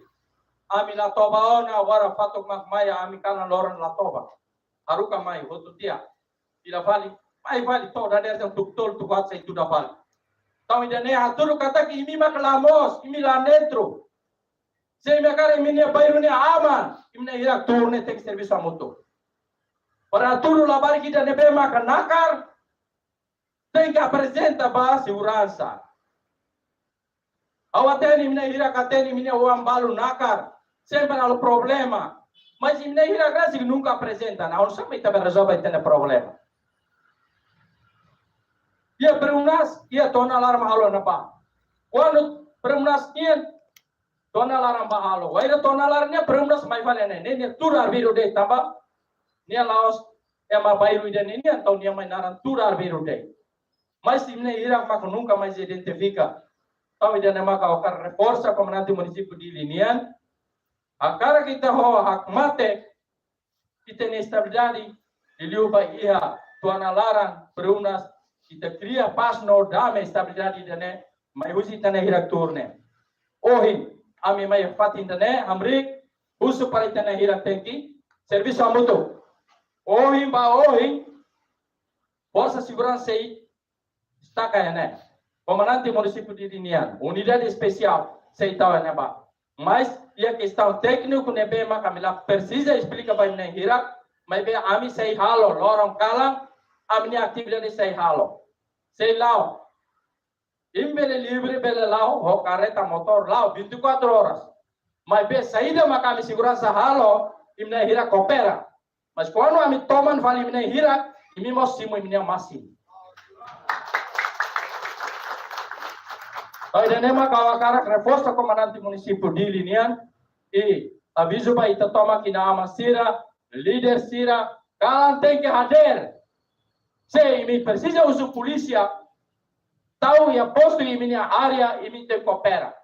Speaker 3: ami la toba ona wara fatuk mak maya ami kana loran la toba. Aruka mai hotu tia. Bila vali Mai vale toda dessa tuktor tukat sa itu dapat. Tahu idane atur kata ki imi maklamos, imi la netro. Sei makare imi ne bayru ne aman, imi ne hirak turne tek serviço amoto. Para tudo lá para que da nebe makanakar, tem que apresentar ba segurança. Awateni imi ne hirak ateni imi ne uambalu nakar, sempre há problema. Mas imi ne hirak rasi nunca apresenta, não sabe que resolve esse problema. Ia berunas, ia tona alarma halo napa. Quando berunas ia tona alarma halo. Waira tona alarmnya berunas mai vale ne turar biru de tamba. Nia laos ema bairu ide ini atau nia mai naran turar biru de. Mas imne ira mak nunca mais identifica. Tahu ide nama ka okar reforça comandante município de Linian. A cara kita ho hak mate kita ne estabilidade iliu ba ia tona alarm berunas kita cria paz no dame estabilidade dane mai usi tane hirak turne ohin ami mai fatin dane amrik usu para tane hirak tenki serviço amuto ohin ba ohin força segurança aí está caindo comandante município de Linian unidade especial sei tal né ba mas e a questão técnico ne be ma kamila precisa explica para ne hirak mai be ami sei halo lorong kalang amni atividade sei halo sei lao imbele livre bele lao ho carreta motor lao 24 horas mas be saída makami segurança halo imna hira coopera mas quando ami toman vale imna hira imi mosimo imna masi aí nema kawakara reforça comandante município de Linian e aviso para ita toma que na amasira líder sira kalan tem que hadir. Se me precisa uso polícia, tahu ya posto em minha área e me tem coopera.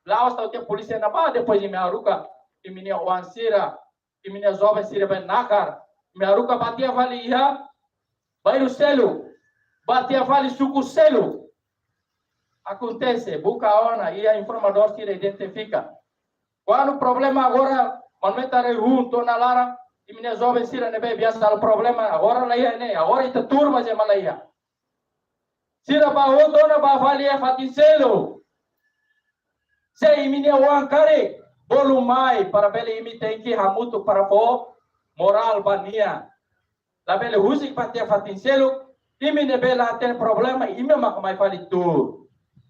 Speaker 3: Lá está o polícia na barra depois de minha aruca, e minha oansira, e minha jovem sira bem nakar, minha aruca batia vale ia, vai o selo, batia vale suco selo. Acontece, buca ona e a informador se identifica. Quando o problema agora, momento junto na lara e minha jovem sira nebe biasa o problema agora lá ia agora ita turma je malaya. Sira ba o dona ba valia fatiselo. Sei minha wankare bolumai para bele imi tem que hamuto para po moral bania. La bele husik patia fatiselo imi nebe la tem problema imi mak mai fali tu.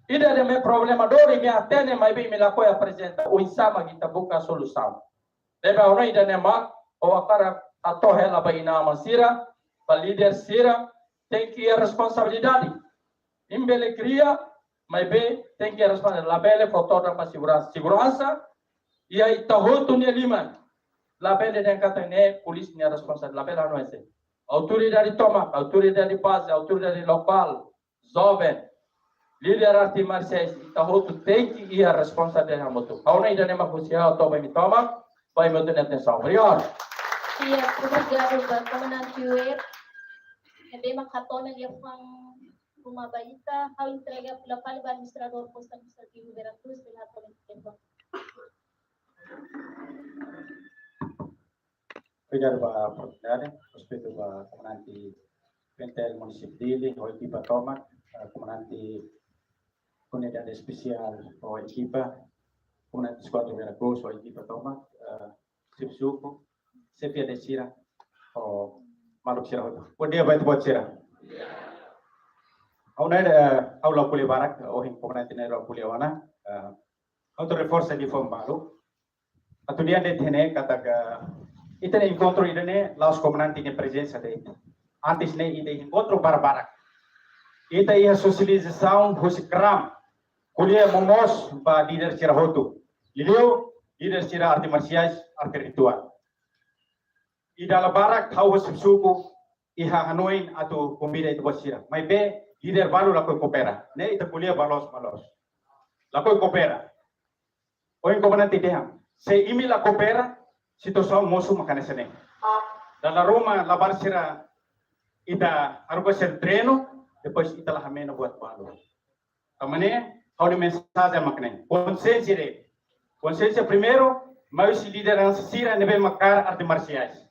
Speaker 3: Ida de me problema dori mi atene mai be mi la coi apresenta o insama kita buka solução. Deve ona ida ne mak o akara atau ela ba ina masira ba líder sira tem que a responsabilidade. Imbele cria mas be tem que a responsabilidade. La bele fotoda pa segurança e aí tahoto ne liman. La bele den kata ne polícia ne responsabilidade. La bele não é assim. Autoridade toma, autoridade base, autoridade local, jovem líder arti marciais tahoto tem que ir a responsabilidade moto. Auna ida ne makusia atau ba mi toma, vai me dar atenção. Obrigado.
Speaker 2: Iya, obrigado ba comandante Uer. Nebe makatona dia pang rumah baita hal entrega pela pali ba administrador posto administrativo Veracruz pela tempo.
Speaker 4: Obrigado para a oportunidade. Respeito para o comandante Pentel município dele, a equipa Toma, comandante unidade especial, a equipa, comandante esquadrão Veracruz, a equipa Toma, Sipsuco, Sepia de Sira, o Maluk Sira. Bom dia, baik buat Sira. Auna aula kuliah barak, ohing comandante nero kuliah wana, untuk reforça de forma baru. Atau dia de tene kata ite ne encontro idane laos comandante ne presença de antes ne ite encontro barak. Ita ia socialização husikram kuliah momos ba líder Sira hotu. Liliu líder Sira arti marciais arti ritual. Ida barak tahu suku iha hanoin atau pembina itu Sira. Mai be líder baru lakoi kopera. Ne ita kuliah balos. Lakoi kopera. Oin comandante deha. Se imi la kopera situação moço makanese ne. Dalam rumah labar Sira ita aruba ser treino depois ita lah hamena buat balu. Tamane hau de mensagem makne. Consciência primeiro, mas se liderança Sira nebe makar arte marciais.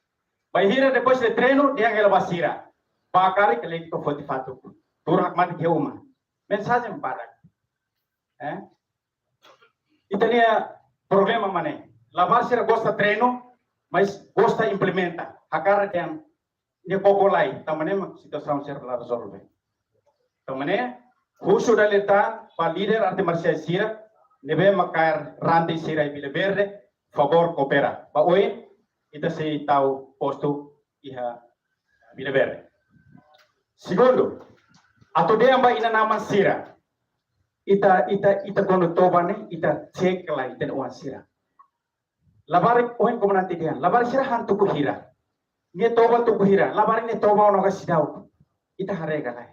Speaker 4: Bahira depois de treino dia ngela basira. Bakari que leito foi de fato. Turang mati que uma. Mensagem para. Itania problema mané. Lavar sira gosta treino, mas gosta implementa. Agora tem de cocolai, tamane situação ser resolve. Tamane husu daleta pa líder arte marcial sira, nebe makar rante sira ibile verde, favor coopera. Pa oi ita se tau posto iha bile verde. Segundo, atau dia amba ina nama sira. Ita kono tobane, ita cek lah ita uan sira. Labar oin komandanti dia, labar sira hantu kuhira. Ni toba tu kuhira, labar ni toba ono kasidau. Ita harega lah.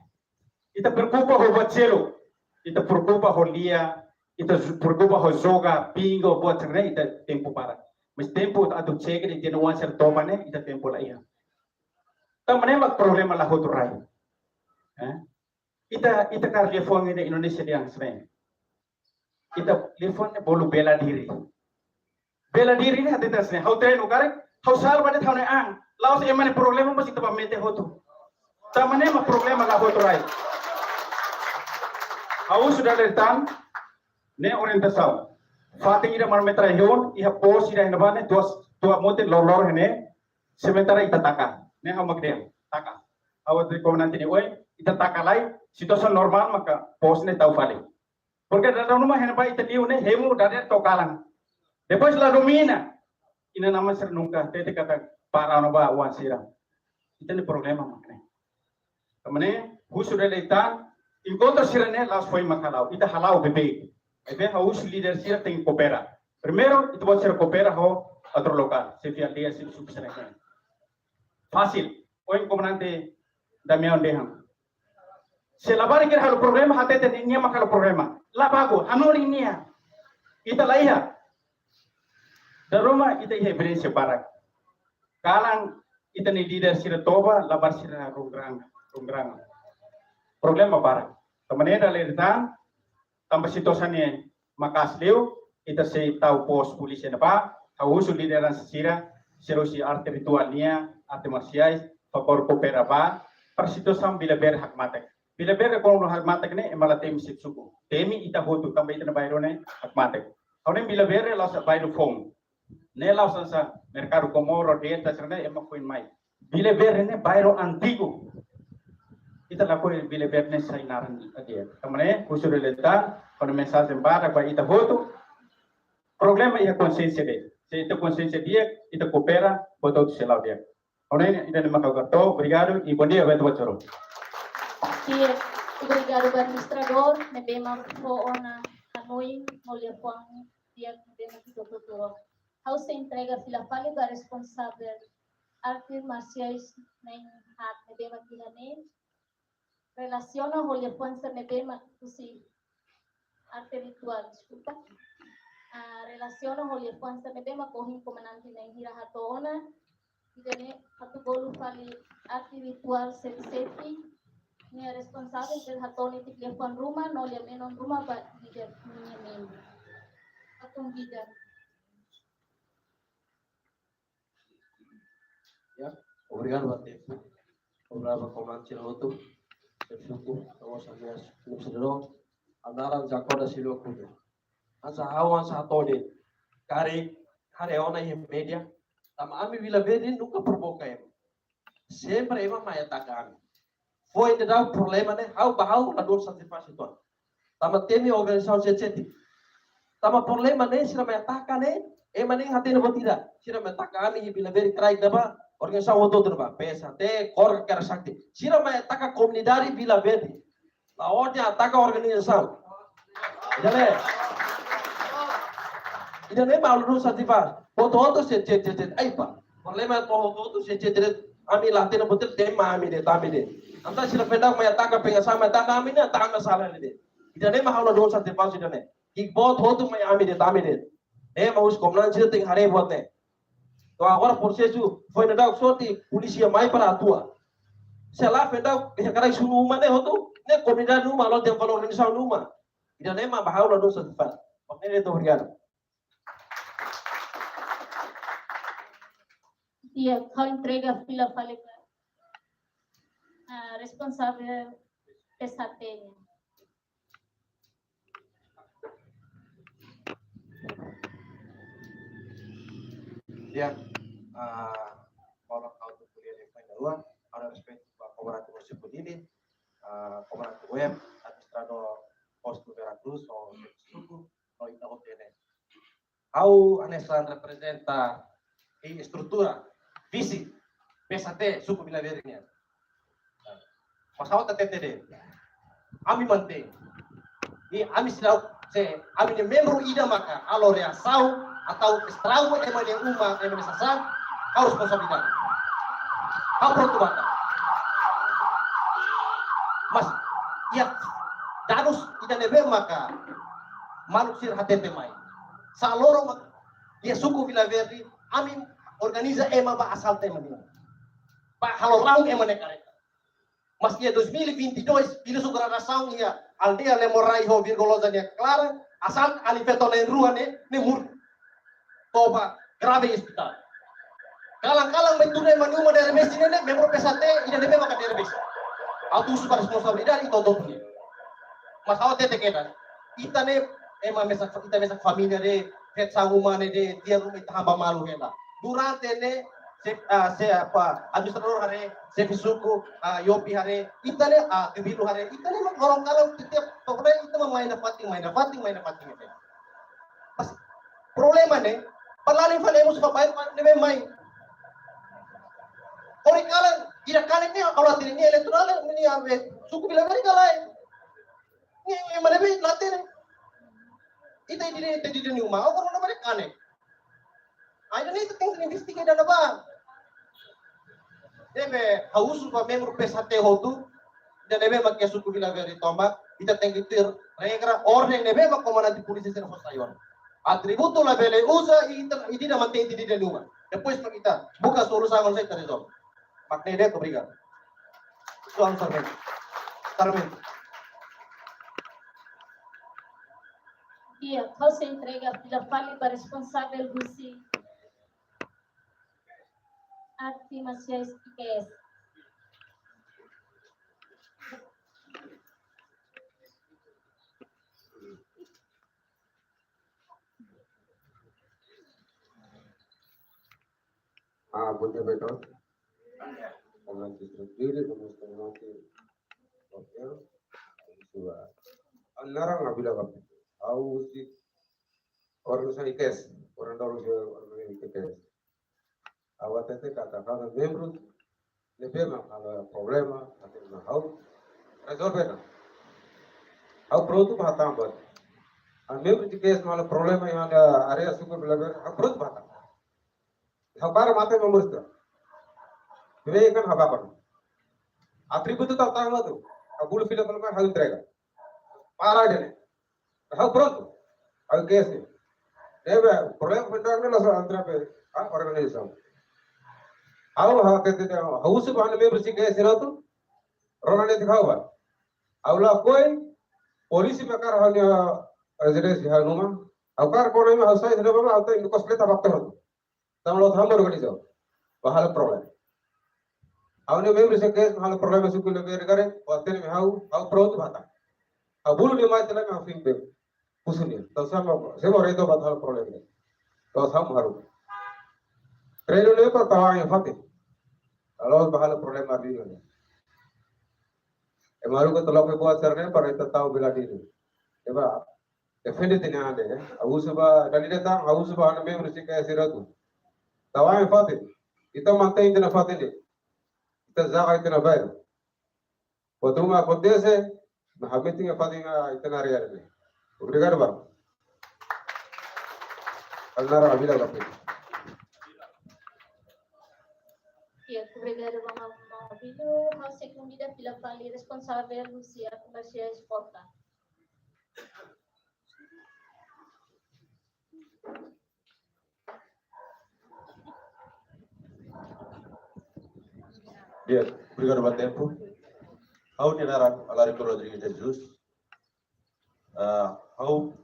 Speaker 4: Ita preocupa ho bacelo, ita preocupa ho lia, ita preocupa ho joga, pingo, buat cerita ita tempo para. Mas tempo atu cek ni dia uan sira tobane, ita tempo lah ia. Tamane mak problema lah ho turai. Ita kar telefon ini Indonesia yang sering. Ita telefonnya bolu bela diri. Bela diri ini hati tasnya. Hau tren ukare, hau sal pada tahun ang. Laos emane problema masih tempat mete hotu. Tamane mah problema lah hotu rai. Hau sudah datang, ne orientasau. Fating ida marmetra hion, iha pos ida hinabane tua mote lor hene. Sementara ita taka. Ne hau magdem taka. Hau dari komandan ini, oi ita taka lai. Situasi normal maka posnya tahu paling. Porque dalam rumah hena pa ita liu ne hemu dari tokalang. Depois la domina. Ina nama ser nunca tete kata para nova wan sira. Ita ni problema makne. Kamane husu de leitan encontro sira ne las foi makalau. Ita halau bebe. Ebe haus líder sira tem coopera. Primero ita pode ser coopera ho otro local. Se fia dia se subsistência. Fácil. Poin comandante Damian Deham. Se labar kira halo problema hati niya makalo problema. Labago hanori niya. Ita laiha. Daruma ita ihe evidência para. Kalang ita ni leader sira toba labar sira rungrang. Problema para. Tamanera lertan tambah situasinya makas leu ita se tahu pos polisi na pa. Hausu lideran sira si arte ritualnya, arte marciais, favor coopera pa. Per situação bila ber hak matek. Bila ber kono hak matek ne emala tem sip suku. Temi ita hotu tambah ita na bayro ne hak matek. Aune bila ber la sa bayro phone. Ne la sa mercado comoro denta serna ema coin mai. Bila ber ne bayro antigo. Ita la koi bila ber ne sainaran adia. Tamane kusure leta kono mensagem para ba ita hotu. Problema ia consciência de. Se ita consciência dia ita coopera botou se lá dia. Aune ida ne makagato. Obrigado e bom dia a todos.
Speaker 2: Obrigado, administrador. Nebema po na Hanoi, mulher pang dia nebema do futuro. How se entrega fila fali ba responsável artes marciais nem hat nebema kilane. Relaciona mulher pang ser nebema kusi arte ritual, desculpa. Relaciona mulher pang ser nebema kohin comandante nem hira hatona. Idane hatu bolu fali arte ritual seti. Ni responsable del hatoni ti telefon rumah no le menon rumah ba leader ni men atung leader
Speaker 5: Ya, obrigado a tempo. Obrigado comandante Loto. Suku, awas alias Nupsedro. Andaran jakoda silo kudo. Asa hawan sa hatode. Kare ona em media. Tama ami bila vedi nunca provoca em. Sempre ema mai atacam. Foi de dar problema né? How la dor satisfação tuan. Tama temi organização CCT. Tama problema né? Sira me ataca né? Ema nem hati no tidak. Sira me ataca ami bila veri crai daba organização outro daba. Pesa te cor cara sakti. Sira me ataca comunidade bila veri. La ordem ataca organização. Ida nem mau dor satisfação. Todo CCT. Ai pa. Problema todo CCT. Ami latih no betul tema ami de tami de. Anta sila pendak may ataka pengasama ataka ami na ataka masalah ni de. Ida ne mahal na doon sa tipas ida ne. Ikbot hotu may ami de tami de. Ne mahus komnan sila ting hare buat ne. To agora processo foi na dag sorti polícia mai para atua. Sela pendak karai sunu uma ne hotu ne comunidade numa lo tem valor organização numa. Ida ne mahal na doon sa tipas. Pagkene to obrigado.
Speaker 2: Dia kau entrega fila fali Responsable PSAT-nya.
Speaker 5: Ya, orang kau tu kuliah di Pandawang, ada respect para komando tersebut ini, komando web, administrador posto Veracruz, o suku, o ita obtiene. Au anesan representa e estrutura, visi, PSAT, suku bila verinya. Masalah TTD, kami manteng. Kami sudah, kami ni membro ida maka, alo reasau atau estrago emang yang umma emang sasar, kau responsabilitas. Kau perlu bata. Mas, ya, darus ida nebe maka, manuk sir hati temai. Sa lorong dia suku Vila Verde, kami organiza emang ba asal tema dia. Pak kalau raung emang nekareta. Mas dia 2022 ini sudah rasaung ya aldea lemorai ho virgolosanya clara asal alifeto na ruan ne mur toba grave hospital. Kalang-kalang bentuknya manuma dari mesin ini membro PSAT ida nebe maka dari mesin. Auto super responsabilidade itu dopnya. Mas awat tete kedan. Ita ne emang ita mesak família de pet sanguma ne de dia rumah ita hamba malu kena. Durante ne se apa administrador hare se fisuku yopi hare ita ne kebilu hare ita ne orang kalang setiap pokoknya ita main fating itu. Pas problema ne palalin falemos papai ne main. Orang kalang tidak kalah ni kalau tidak ni elektoral ni ambil suku bilang ni kalah. Ni mana be nanti ni. Ita ini tidak ni umah. Orang mana mereka ni. Ayo ni itu tinggal investigasi dan apa. Debe haus pa membro PSAT hotu dan debe makia suku bilang dari tombak. Ita tinggal tir regra orden debe mak komandante polisi sen hostayon. Atributo la bele usa ita tidak mantém tidak ni umah. Depois mak kita buka solusan saya teresol. Maknanya obrigado. Soal sarmento. Sarmento.
Speaker 2: Dia, kau se entrega pela fali para responsável do si. Afirmações que é.
Speaker 6: Boleh betul. Nanti sendiri, nanti hotel, sudah. Anara nggak bilang apa? Aku sih orang saya ikes, orang ikes. Awak tete katakan membro, lebih mah kalau problema, nanti mah how resolve na. How produto bahata buat. An membro ikes malah problema yang ada area super belajar, how produto bahata. How para mata memusta. Jadi kan apa kan? Atributo tahu tahu tu. Aku film film hal entrega. Para dia. How pronto? How que es? Debe problema pentar na sa antra pe organização. How que te how se bahane me bersih ke sira tu? Rona ne dikhao ba. Aula koi polisi makar hanya residence hanuma. Aukar kono me hausa ide baba auto in kosleta bakto. Tamlo tham organização. Bahal problem. Awalnya member sekes hal problem masuk ke negara negara, waktu ini how pronto bata. Abulu ni mai telah kau film be, kusuni. Tahu sama orang itu batal problem ni. Tahu sama haru. Treno ni apa tahu yang fatih. Kalau bahal problem ada ni. Emaru ko tolak ke buat cerne, para itu tahu bela diri. Eba, defend ini ada. Abu sebab dari datang, abu sebab anda member sekes siratu. Tahu yang fatih. Kita mantai itu nak fatih ni. Kita zaga itu nak bayar. Waktu rumah kodese, mahameting apa dengan itu nari ada ni. Obrigado bang. Alnara abila kapit.
Speaker 2: Dia, obrigado Mama Mabilo. Kau se convida pela fali responsável do si Comercial Exporta.
Speaker 7: Dia, obrigado bom tempo. Ao tirar Alarico Rodrigues Jesus, ao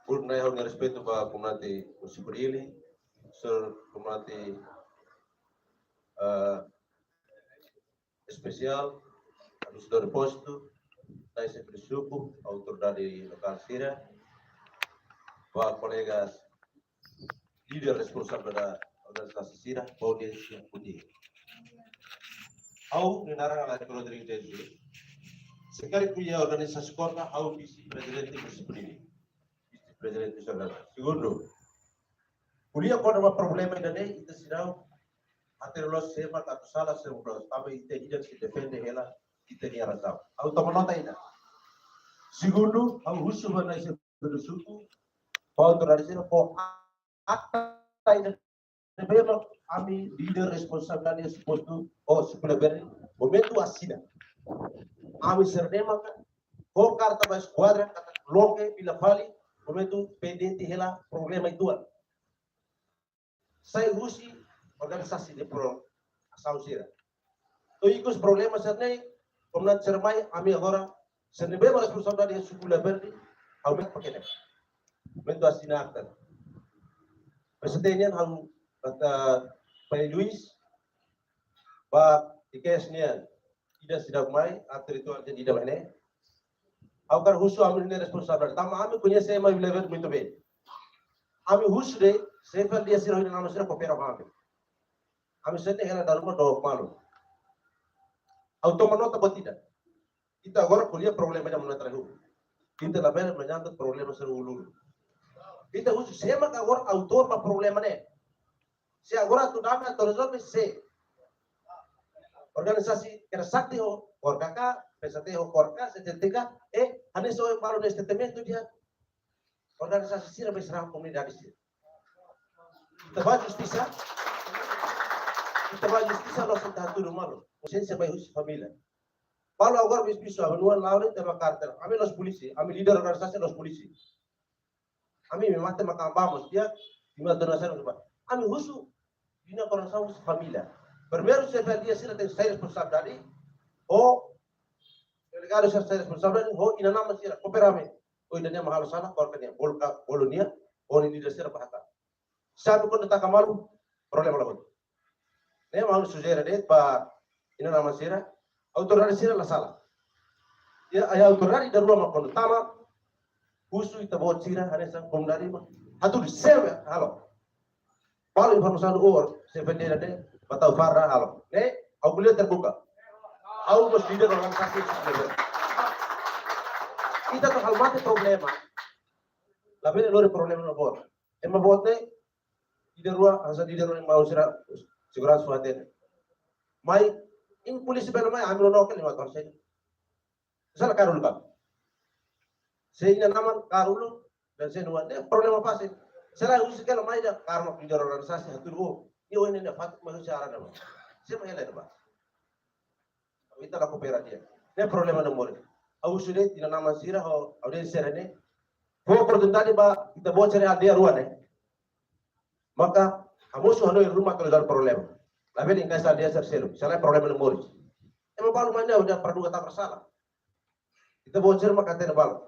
Speaker 7: por nai respeito para comunidade municipal, sur comunidade especial, administrador de posto, da sempre suco, autoridade local Sira, para colegas líder responsável da organisasi Sira, audiência putih. Au nenara la Rodrigo Tejo. Sekali punya organisasi kota, au visi presidente municipal, visi presidente saudara. Segundo, kuliah kota ada problema ini, itu sidau, hati los semak atau salah sebulan, tapi itu tidak se defende hela, itu ni arasau. Au toma nota ini. Segundo, au husu mana isi bersuku, kau tradisi ko akta ini. Memang kami leader responsabilitas posto o supleber momento asina. Kami sernema ko karta ba esquadra kata longe bila fali momento pendente hela problema itu. Saya usi organisasi de pro asal sira. To ikut problema sernai komnat sermai kami agora sernebe responsabilitas supleber kami pakai. Momento asina akta. Presentenya hang kata Pak Luis, Pak Ikesnya tidak sedang mai atau itu aja tidak mana. Agar khusus kami ini responsable. Tama kami punya saya mai level muito bem. Kami khusus deh, saya pel dia sirah nama sirah kopera kami. Kami sedang hela dalam dua malu. Automatis atau tidak? Kita agora kuliah problema yang mana terlalu. Kita label menyangkut problema seru. Kita khusus saya mak agora autor ma problema ne. Se agora tu dame atau resolve se organisasi kersakti o korkaka pesate o korka sejetika ane so malu neste temento dia organisasi sira besar komunidade sira kita ba justisa lo senta tudo malu sen se baihus família malu agora bisu anuan laure tema carter ami los polisi ami leader organisasi los polisi ami me mate makambamos dia ima donação coba ami husu dina coração família. Primeiro se dia sira tem ser responsabilidade ou delegado ser responsabilidade ou ina nama sira cooperame ou ina nama halo sana korkania bolka bolonia ou ni sira bahata. Sabe quando tá kamalu problema lá. Nem mau sugere det pa ina nama sira autoridade sira la sala. Ya ay autoridade da rua quando tama husu ita bot sira hanesa komdari ma hatu serve halo. Kalau informasi or sebenarnya deh, batau farah halo. Aku lihat terbuka. Aku mesti leader organisasi sebenarnya. Kita tuh hal mati problema. Tapi lori problema no bot. Emang botnya leader ruang, asal leader yang mau segera suatin. Mai, ini polisi benar mai ambil nokel 5 tahun saja. Salah karul kan. Sehingga nama karul dan saya nuan problema pasti. Saya usus kalau mai dah karma leader organisasi hatu ini dah patut manusia arah nama. Saya mengelak nama. Kita laku pera dia. Ini problema nomor. Aku sudah tidak nama sirah atau dia serene. Kau pertentang ba kita bawa cari dia ruan Maka kamu sudah ada rumah kalau ada problema. Lalu ingkar salah dia serselu. Salah problema nomor. Emang baru mana udah pernah kata bersalah. Kita bawa cari maka kata balu.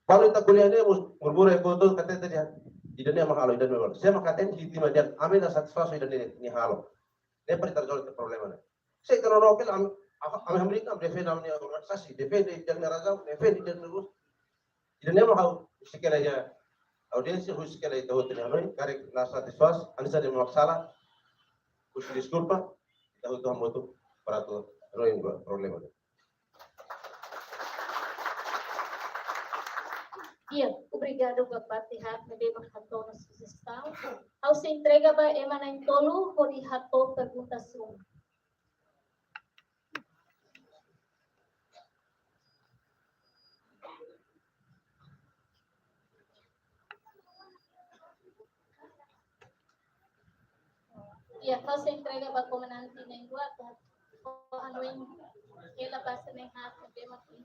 Speaker 7: Balu kita kuliah ini berburu ekonomi kata dia. Idane mahalo idane mahalo. Saya makaten hitima dan amin satisfaksi idane ni halo. Ne per terjol ke problema ne. Saya kalau nokel am Amerika defend amni organisasi defend dan raza defend dan terus. Idane mahalo sikela ya audiensi sikela itu hotel hanoi karek la satisfas anisa de maksala us disculpa tahu tu hamotu para tu roin problema ne.
Speaker 2: Iya, obrigado Bapak Tihat, bebê makato na sugestão. Ao se entrega ba emana em tolo, pode hato perguntação. Iya, ao se entrega ba comandante nem guarda, o ano em ela basta nem hat, bebê makato.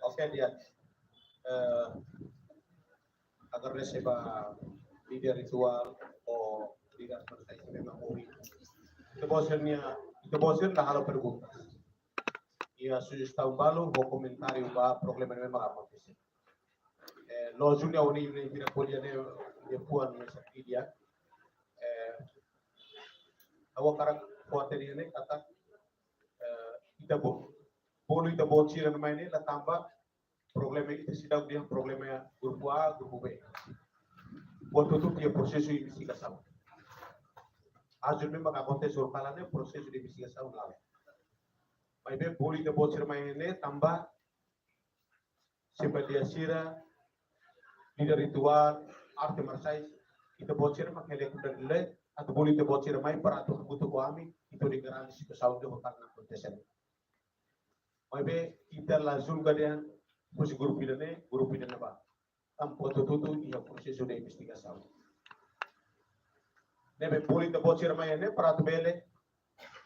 Speaker 1: Oke dia agar reseba leader ritual o leader partai memang uri itu bosennya dah halo perguntas ia sugestão balu o comentário ba problema memang apa sih lo junia ini tidak boleh dia puan media Awak karang kuatir ini kata kita bolu kita bawa ciri nama ini lah tambah problema itu sudah dia problema grupo A, grupo B. Buat itu dia proses investigasi. Ajun memang akontes surkalannya proses investigasi ulang. Baik bolu kita bawa ciri nama ini tambah sebagai sira leader ritual arte marsai kita bawa ciri nama kalian kuda nilai atau bolu kita bawa ciri nama para tu butuh kami itu digerak situ saud itu karena kontesan. Baik kita langsung kalian Pusi grupo idane ba. Tampo tutu ia proseso de investigação. Nebe poli da bocira mayane para bele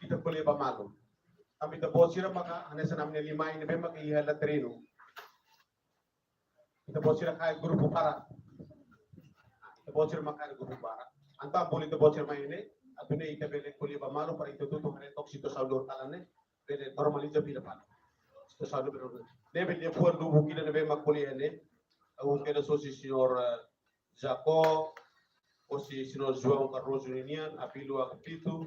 Speaker 1: ita poli ba malo. Ami da bocira maka anesa namne lima ini be maka ia la treino. Ita bocira kai grupo para. Ita bocira maka grupo para. Anta poli da bocira mayane atune ita bele poli ba malo para ita tutu hane toksito saudor talane bele normaliza bila pala. Ito saudor bele. Nebe dia puan du bukida nebe makuli ene. Aku kena so si senhor Jaco, o si senhor João Carlos Unian, apilo a capito,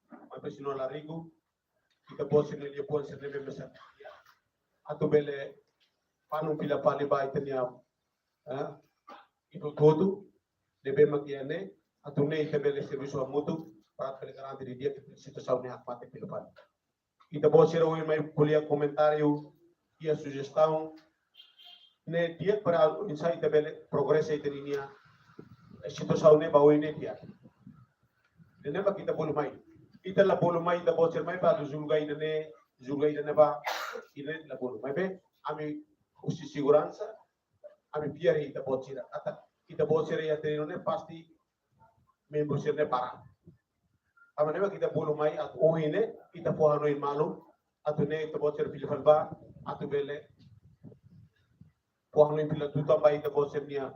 Speaker 1: mas senhor Larigo, kita posi ne dia puan ser nebe mesa. Atu bele panu pila pali ba itania, itu todo nebe makiane, atu ne ite bele serviço a mutu, para bele garante di dia que situação ne akmate pila pali. Kita posi rawi mai kuliah comentário e a sugestão ne dia para insight bele progressa ite linia situação ne bawa ne dia ne ba kita bolu mai ita la bolu mai da bocer mai ba zulga ide ne ba ine la bolu mai be ami usi segurança ami piare ita bocira ata ita bocira ya terino ne pasti membro ne para ama ne ba kita bolu mai at ohine ita pohano in malu atu ne ita bocer pilifal ba atu bele pohon pila tuta bai da boser nia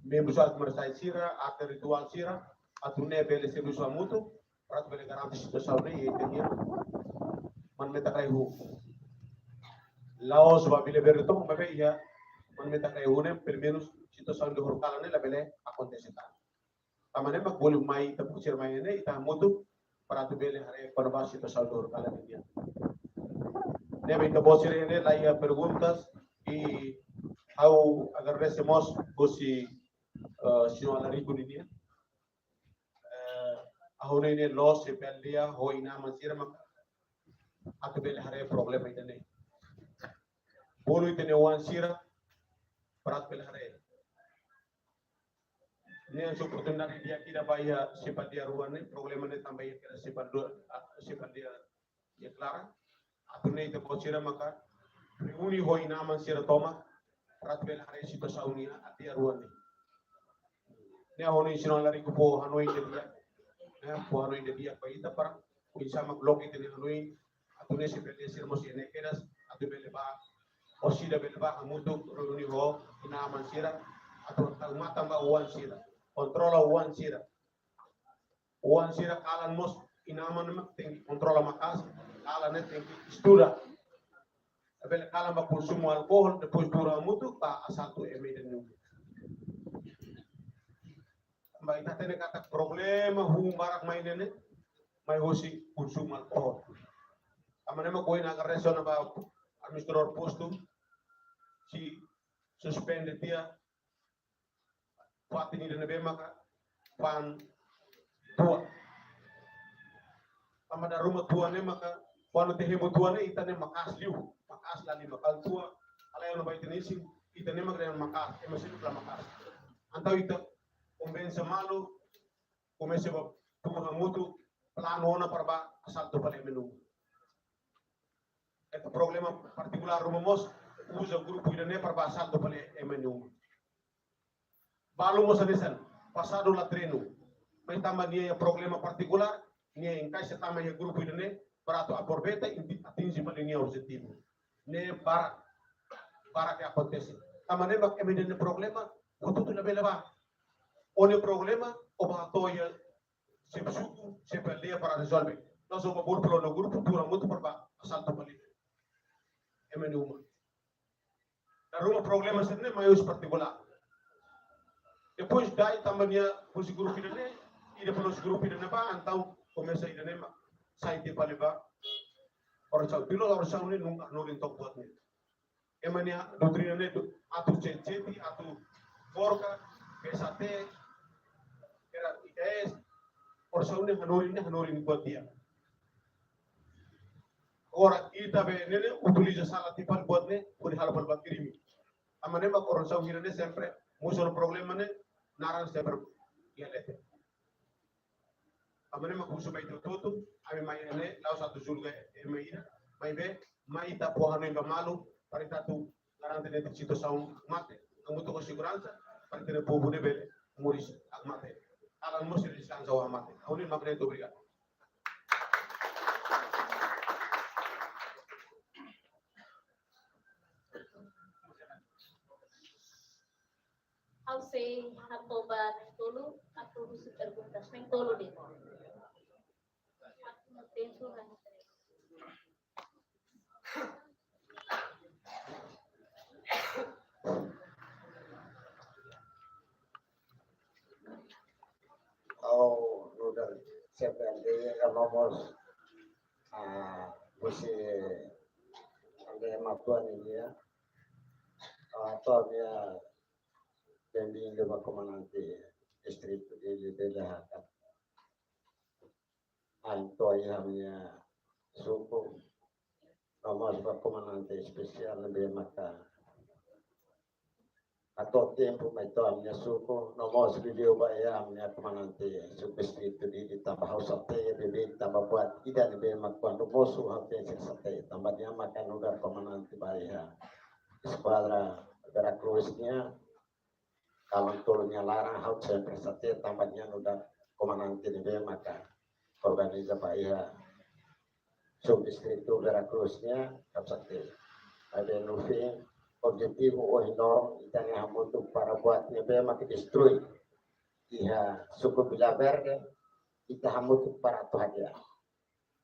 Speaker 1: membro sat mersai sira ate ritual sira atu ne bele serviço mutu prat bele garanti situação ne e tenia man meta kai hu laos ba bile berto mabe ya man meta kai hu ne pelo menos situação de horkala ne la bele acontece ta tamane mak bolu mai ta boser mai ne ita mutu prat bele hare parba situação de horkala ne dia ne ita boser ne la ia perguntas e how agradecemos gosi sino alarigo ni dia ahone ne loss se pelia hoina mansira mak atbel hare problem itane bolu itane wan sira prat bel hare ne so oportunidade dia kira baya sepa dia ruane problem ne tambah kira sepa dia ya clara atune ite bocira maka uni hoina mansira toma ratbel hare situação ni atia ruane ne honi sino lari ko po hanoi de dia ne po hanoi de dia pa ita para isa mag block ite ni hanoi atune se pele sir mo sine keras atu bele ba osida bele ba amutu runi ho ina mansira atu mata ba wan sira controla wan sira kalan mos ina man mak tengi controla makas kalan ne tengi estuda bele kalan ba consumo alcohol depois dura mutu pa asalto emeden mbak ita tene kata problema hu barak mainene mai hosi consumo alcohol amane ma koi na resona ba administrador posto si suspende dia pati ni de be maka pan tua amada rumah tua ne maka wano te hemo tua ne ita ne makas liu makas lali makal tua ala yang ba itenisi ita ne magre makas emasi la makas antau ita convença malu comece a tomar muito plano na para assalto para menu é problema particular rumos usa grupo ide para assalto para menu balu mo sa desan pasado la treino may tama niya problema particular niya encaixa tama ya grupo ide para to aproveita e atinge para niya objetivo ne para que acontece tama ne mak emene problema kutu na belaba olha problema o batoia se suco se perder para resolver nós vamos por no grupo dura muito para assalto para é menuma da ruma problema se nem maior particular depois daí também o grupo dele ida pelos grupo ida neba antau komesa ida nema sai te paleba orang sa bilo orang sa ni nung nurin tok buat ni emania doktrina ne atu ceceti atu forka pesate era ITS orang sa ni hanorin buat dia orang kita be nene utiliza salah tipal buat ne puri halapal bakirimi amane mak orang sa ne sempre musuh problema ne naran sempre ya lete amane mak musuh itu tutu ame mai ne lau satu sulga mai ina mai be mai ta pohano inga malu pari tatu garante ne cito saun mate kamu to segurança pari tene povo de bele muris ak mate alan musi descansa wa mate awni makne to obrigado.
Speaker 2: How say hato ba ng tolo ato sa perguntas ng tolo din. At magtenso na
Speaker 8: Nudal CPND nomor busi ande matuan ini ya atau dia pending de comandante distrito de la alto ya suku nomor comandante especial de maka atau tempo mai to amnya suku nomor video ba ya amnya comandante subdistrito di tambah sate bebe tambah buat idan be makwan musuh hate sate tambah dia makan udah comandante ba ya escuadra Veracruznya kawan turunnya larang hau sempre sate tambahnya udah comandante be maka organiza ba ya subdistrito Veracruznya kapsate ada nufi objetivo o enorme itanya untuk para buat nebe maki destrui iha suku bila verde ita hamutu para tuhadia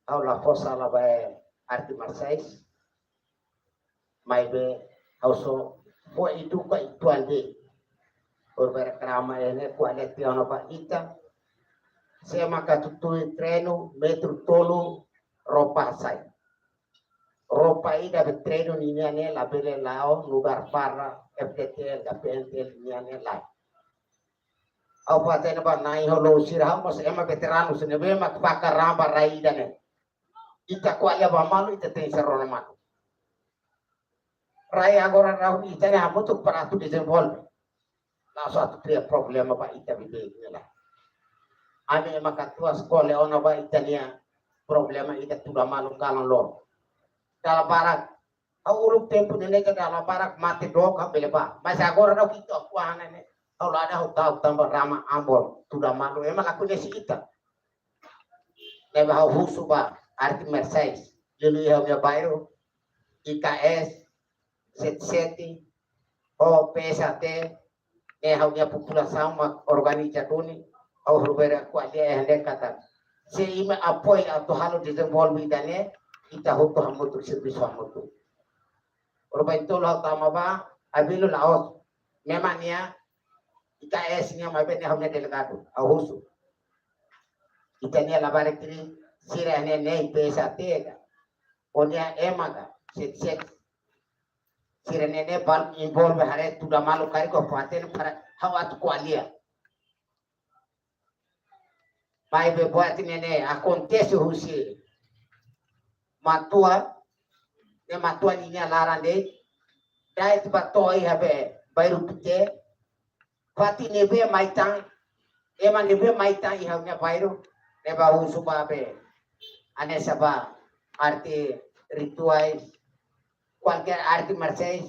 Speaker 8: au la fosa la bae arti marsais mai be auso fo itu ka itu ande por ver krama ene ko ale tiano pa ita se maka tutui treno metro tolu ropa sai ropa ida betreno niñane la bele lao lugar para FTTL da PNTL niñane lai au patene ba nai holo sirah mas ema veterano sene be mak pakar ramba rai dane ita kwa ya ba malu ita ten serona malu rai agora rau ita ne hamutu para tu desenvolve na suatu problema ba ita bide nela ame makatua skole ona ba ita nia problema ita tu da malu kalan lor dalam barak au uluk tempo nene ke dalam barak mati dok bele ba mas agora rau kita kuana ne au lada au tau tambah rama ambor tuda malu emang aku si ita leba hau husu ba arti mersais lulu ya dia bairo IKS seti o PSAT hau dia população ma organiza tuni au rubera ku dia hende kata se ima apoio atau halo desenvolve dane ita hutu hamutu serviço hamutu orba itu lo tama ba abilu laos memangnya IKS nya mabe ne hamne delegado ahusu ita nia labare kiri sira ne ne pesa tega onia emaga set sira ne ne bal involve hare tuda malu kari ko paten para hawat ko alia pai be buat ne acontece husi matua ninya larang de dai tiba toi habe baru pite pati nebe maitang ema nebe maitang ihamnya baru neba usuba be ane saba arti rituais cualquier arti marseis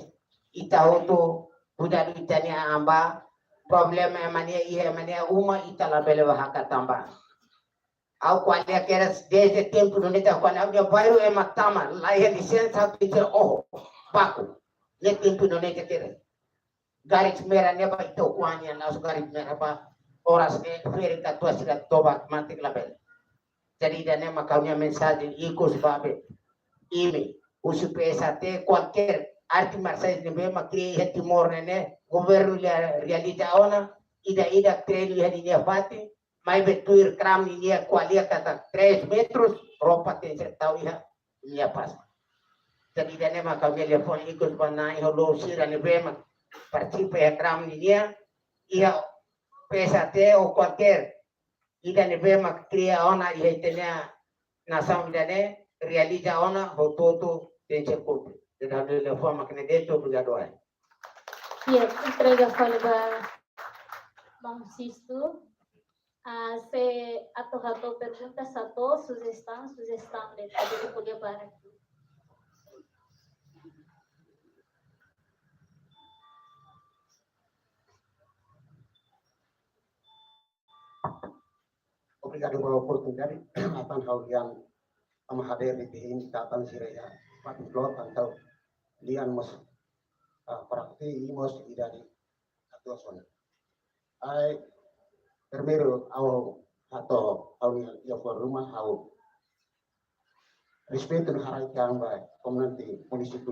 Speaker 8: ita auto budak itania amba problema emania emania uma ita la bele bahaka tamba au qualquer que era desde tempo no neta quando eu bairro é matama lá é licença que dizer oh paco ne tempo no neta que era garis mera ne ba ito kuanya na so garis mera ba oras ne fere ka tua sila toba mantik label jadi dane makaunya mensagem ikos babe ime usu PSAT qualquer arti marsais ne be makri he timor ne governo realita ona ida treino he ne fati May betuir kram niya kualia kata 3 metros ropa tin tahu iha niya pas. Jadi dane maka telepon ikut panai holo sira ni bema participe kram niya iha pesate o cualquier ida ni bema cria ona iha tenia nasam dane realiza ona hototo tin circuito. Jadi telepon makne deto bugadoi.
Speaker 2: Iya, entrega falba Mang Sistu. Se atau pergunta satu sugestão de tadi Kulia Barat.
Speaker 8: Obrigado pela oportunidade. Akan kalian hadir di sini datang siraya. Pak Flor atau lian mos prakti imos idadi atuason. Ai primero atau yang rumah respeto na harai kamba komuniti municipio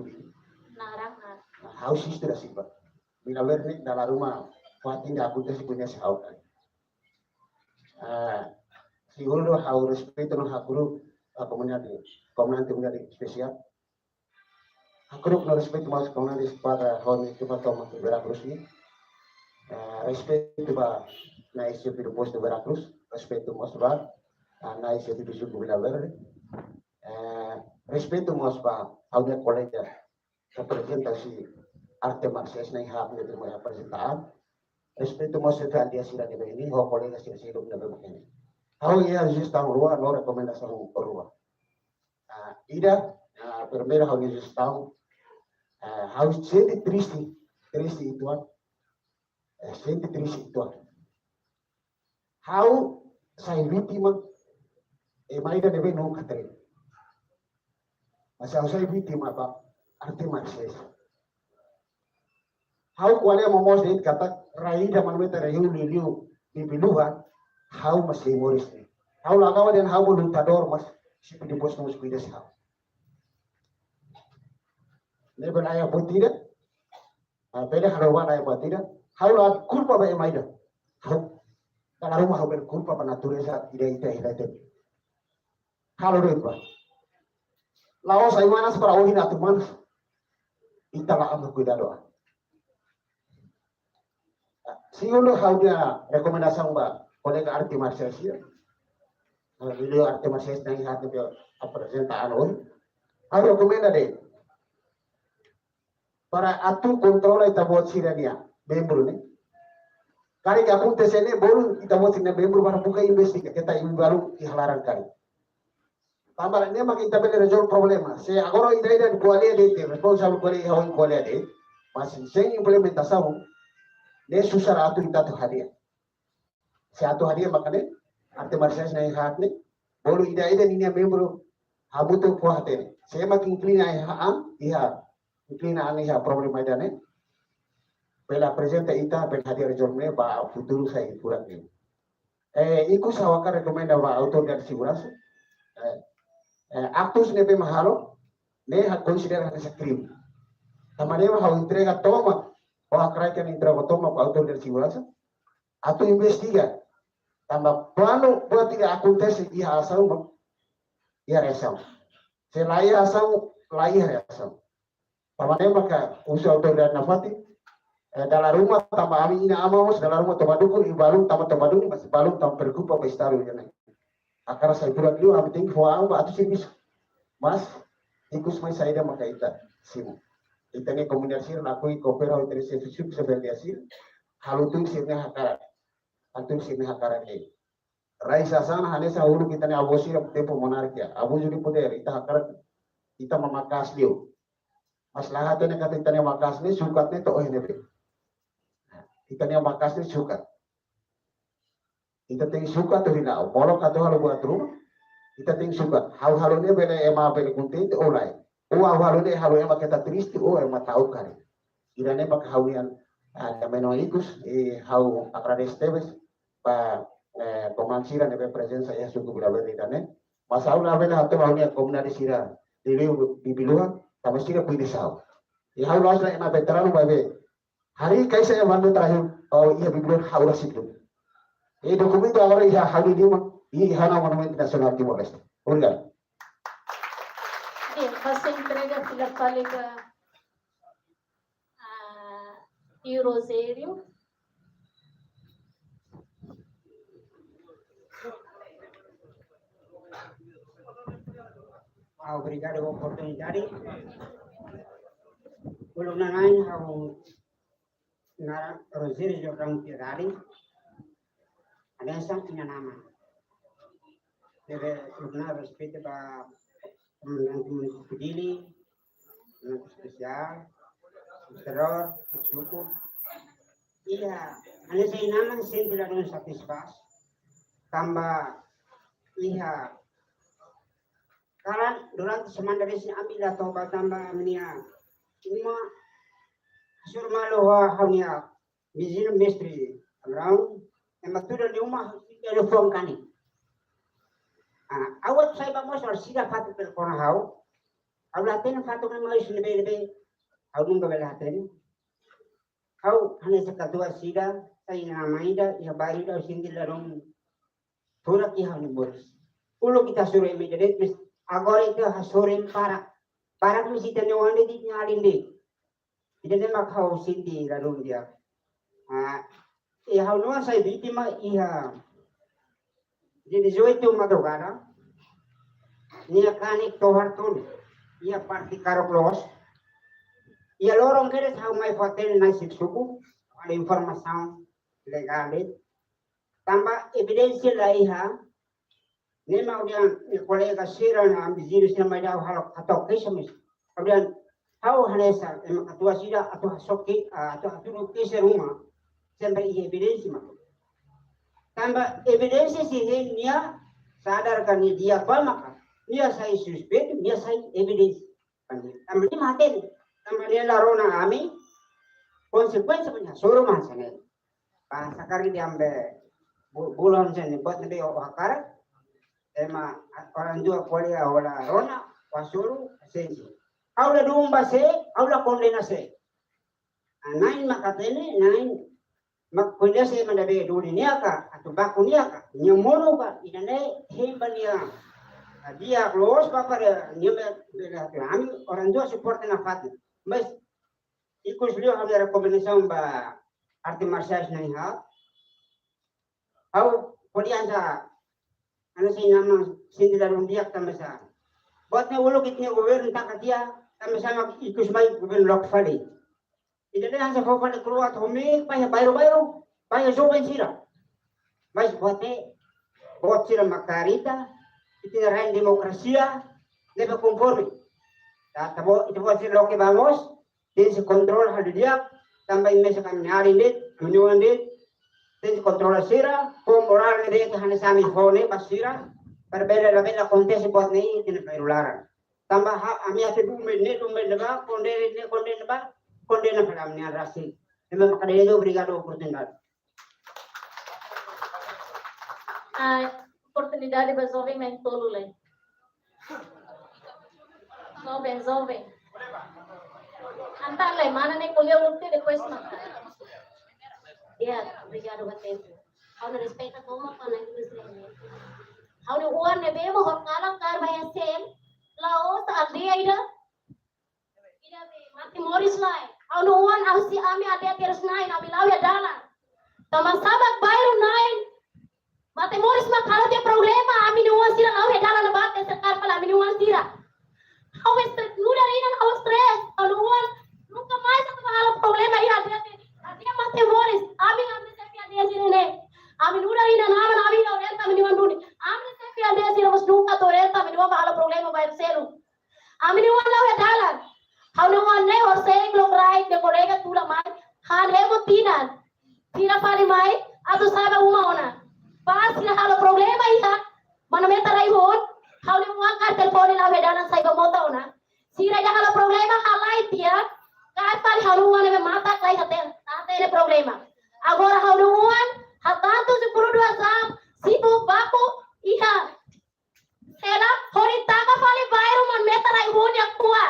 Speaker 2: Narangan.
Speaker 8: house isto da sipa bila verne dalam rumah fatin da apunta si punya sahau siguro hau respeto na hakuru komuniti spesial hakuru no respeto mas komuniti para honi que toma Veracruz ni respeto ba na esse do posto de Veracruz respeto mas ba na esse do suco Vila Verde respeto mas ba ao minha colega representasi arte marciais na ihap na terima representaan respeto mas sa dia sira de ini ho colega sira sira na begini how ia gestão rua no recomendação rua ida primeiro how gestão how sente triste itu sente triste itu how sai vítima mais da deve não catrer mas how sai vítima ba arte marciais how qual é a momos de kata raida manumeta liu di biluhan how masih moris ni how lagawa dan how lutador mas si pinipos ng kuidas how level ayah botida pede harawan ayah botida how la culpa ba emaida how kana rumah ber culpa pa natureza ida kalau itu laos ay manas para ohin atu manas itala ang cuidado siguro how dia rekomendasi ba kolega arte marciais video arte marciais na ihat dia apresentaan on how rekomenda de para atu controla ita bot sirania membro ne kali que acontece ne bolu ita bot sirania membro para buka investiga kita baru ihalaran kali tambah ne mak ita bele resolve problema se agora ida kualia de responsable kualia hawan kualia de mas sem implementação ne susah atu ita tu hadia se atu hadia makane arte marciais na ihat ne bolu ida ni membro habuto ko hate se mak inclina inclina iha problema ida ne pela presente ita ben hadia resolve ne ba futuro sai pura ne iku sawaka recomenda ba autor de segurança actos ne be mahalo ne considera essa crime tamanema ha entrega toma o akrai que entrega toma para autor de segurança atu investiga tambah plano buat tidak acontece iha asal ia resam se lai asal lai resam tamanema ka usa autor de nafati dalam rumah tambah ami ina amamos dalam rumah tomadukun ibalung tambah tomadukun masih balung tambah preocupa pa estar ya akara sa itulah dulu kami tinggi foang ba atu service mas ikus mai saida makaita simu ita ni komunikasi nakui kopera uteri service sebenarnya halutung sirnya hakara antum sirnya hakara ni raisa sana hanesa ulu kita ni abosi tempo monarkia abu jadi poder ita hakara ita memakas liu maslahatnya kata ita ni makas ni sukatnya to ohne ita ni makas ni sukat kita tinggi suka tu hina, bolok atau halu buat rumah, kita tinggi suka. Hal-hal ini bela ema bela kunting tu olay. Hal ini halu ema kita triste, ema tahu kari. Ida ne mak hawian kameno ikus, hau akrades tebes, pa komansira nebe presensa ya suku bila bela ida ne. Masaul bela atau halunya komunadi sira, diri bibiluan, tapi sira pui disau. Ya hau lasla ema veterano babe. Hari kaisa yang mandu terakhir, oh iya bibiluan hau rasib tu. documento agora ia hari dia e hana Monumento Nacional Timor-Leste. Obrigado.
Speaker 2: Bien, vas a entregar la colega Tio Rosério.
Speaker 9: Obrigado pela oportunidade. Belum nangain na Rosério Jordão Tirari. Ada sang punya nama. Deve benar respeito para teman-teman pedili, teman spesial, teror, suku. Iya, ada saya nama sen tidak ada satisfas. Tambah iya. Karena durante semana dari sini ambil atau tambah menia. Cuma sur malu hanya bizin mistri. Around emak tu dari rumah telefon kani. Awat saya bawa soal sida fatu telefon hau. Awat ten fatu kan mau isi lebih. Hau nunggu bela ten. Hau hanya sekadua sida saya nama ida ya bayi dah sini dalam. Turak ia hau boris. Ulu kita suruh immediate mis. Agora itu hasorin para misi tenyawan di nyalin di. Tidak nak hau sini dalam dia. Hau nuan saya di timah iya. Jadi jo itu madrugada. Nia kanik tohar tun. Ia parti karoklos. Ia lorong keres hau mai hotel nasib suku. Ada informasi legal. Tambah evidensi laiha. Nema udian kolega sira na ambizir sira mai dau halok atau kesamis. Udian hau hanesa emak ketua sira atau soki atau aturu kese rumah. Sampai evidensi mak. Tambah evidensi sih nia sadarkan dia apa maka nia saya suspek nia saya evidensi. Tambah ni mati tambah dia larona ami konsekuensi punya suruh masanya. Pas sekali diambil bulan sini buat nabi wakar. Ema orang jua kuliah olah rona wasuru sensi. Aula dumba se, aula kondena se. Nain makatene, nain makulia se mandabe duri niaka atau baku niaka. Nyamono ka inane hembania. Dia close papar nyame kami orang jua support na fat. Mas ikut beliau ada rekomendasi ba arti marsial nahi ha. Au kuliah sa ano sa nama sindi dalam dia tamasa. Buatnya ulo kitnya gobern tak dia tamasa mag ikus mai gobern lock fali. Ida na sa fofa na keluar homi paya bayro paya joven sira. Mas buatnya buat sira makarita itinerahan demokrasia lebe konforme. Tabo itu buat sira loke vamos din se control hal dia tambah mesa kami nyari dit menyuan dit. Then kontrol sira, kung moral na dito hana sa amin hone, basira, berbeda la kontes buat ni tinapirularan. Tambah ami ate dumel na ba, konde na ba, konde na pala ni rasi. Memang makadali do obrigado oportunidad.
Speaker 2: Oportunidade para jovem mentolule. Jovem. Antale, mana ne kuliah ulti depois mata. Ya, obrigado bater. Kau na respeita como para na indústria. Kau na uan na bemo hor kalang kar baya sem. Lao sa adi ida. Ida be mati moris lai. Kau na uan au si ami adi terus nain abi lau ya dalan. Taman sabak bayro nain. Mati moris ma kalau dia problema ami na uan sira lau ya dalan na bate sekar pala ami na uan sira. Kau stress nuda ina kau stress. Kau na uan nunca mais sa kalau problema iya adi. Dia mati moris, ami ngambil sepi dia sini. Ami nuda ina nama ami na orenta ami niwan duni. Ami sepi dia sini mas nunca torenta ami niwan bahala problema bayar selu. Ami niwan lau ya dalan. Kau niwan ne or seng long right de kolega tula mai. Han hemo tinan. Tira pali mai atau sabe uma ona. Pas na hala problema iya. Mana meta rai hon. Kau niwan ka telepon lau ya dalan sai gomota ona. Sira ya hala problema halai dia. Kapal haluan na mata kay hatel. Ate na problema. Agora haluan, hatanto si puro dua sam, sipo bako, iha. Sena, horita ka pali bayro man meta rai hon ya kuwa.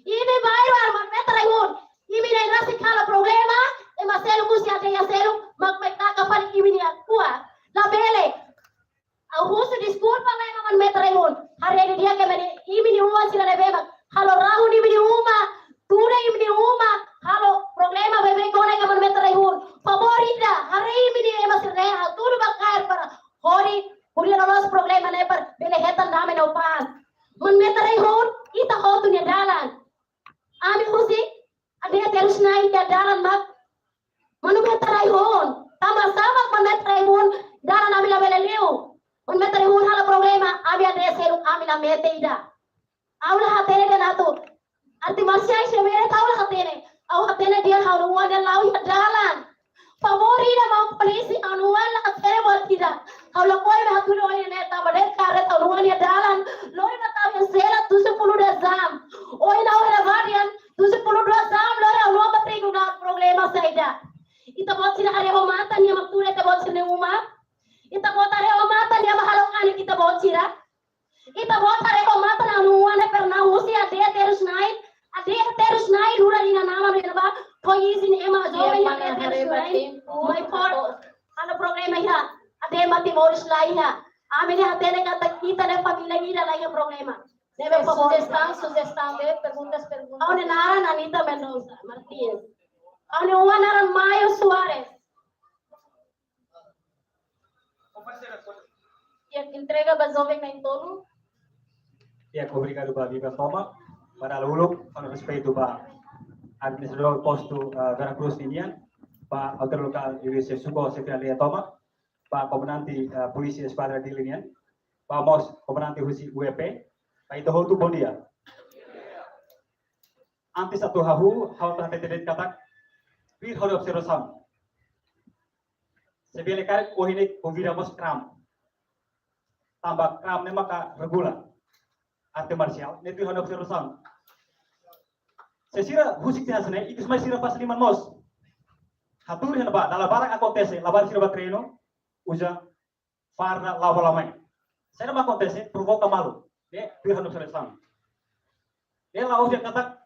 Speaker 2: Ibe bayro ar man meta rai hon. Ibe na nasi kala problema, e maselo kusi ate ya selo, magmeta ka pali ibe ni kuwa. na bele. Aku di school pa may man metrehon. Hari dia ke meni imi ni uma sila na bema. Halo rahu ni mini uma. Tuna imi ni uma. Halo problema bebe kone ka man metrehon. Favorita hari imi ni ema sila ha tunu ba kair para. Hori kuliah lolos problema na par bele hetan namin na upahan. Man metrehon ita ho tunya dalan. Ami husi ada terus naik ke dalan mak. Manu metrehon. Sama-sama man metrehon dalan ami la bele leo. Un metrehun hala problema abi ade seru ami la mete ida awla hatene de natu arti masyai se mere tawla hatene aw hatene dia halu wala lawi dalan favori da mau polisi anu wala hatene watida hawla koy me hatulo ni neta bade kare tawlu wani dalan lori mataw sela 210 de zam oi na wala vadian 210 zam lori awlo batri guna problema saida ita botsina are ho mata ni maktule te botsine uma ita bota reo mata dia mahalok ani kita bocira ita bota reo mata na nuane perna usi ade terus naik dura dina nama rena ba poisin ema jove ya terus naik my part ana problema ya ade mati moris lai ya amene hatene kata kita de familia ida lai problema debe sugestão de perguntas aone nara Anita Mendoza Martínez aone uanaran Mayo Suarez. Entrega ba jovem na entorno?
Speaker 4: Obrigado ba Viva Toma. Para luluk, con respeito ba administrador posto Veracruz Indian, ba autor local Iwis Suko Secretaria Toma, ba comandante polisi Esquadra de Linian, ba mos comandante husi UEP, ba itu hotu bon dia. Antes satu hahu, hau tak tetet katak, bir hau observasam. Sebelum kali kohine convida mos kram. Tambah kram ne maka regula arte marcial netu hana observação sesira husik hasne itu semai sira pas liman mos hatur hana ba dala barang acontece labar sira ba treino usa farna lava lamai sera ma acontece provoca malu ne tu hana observação ne la usia kata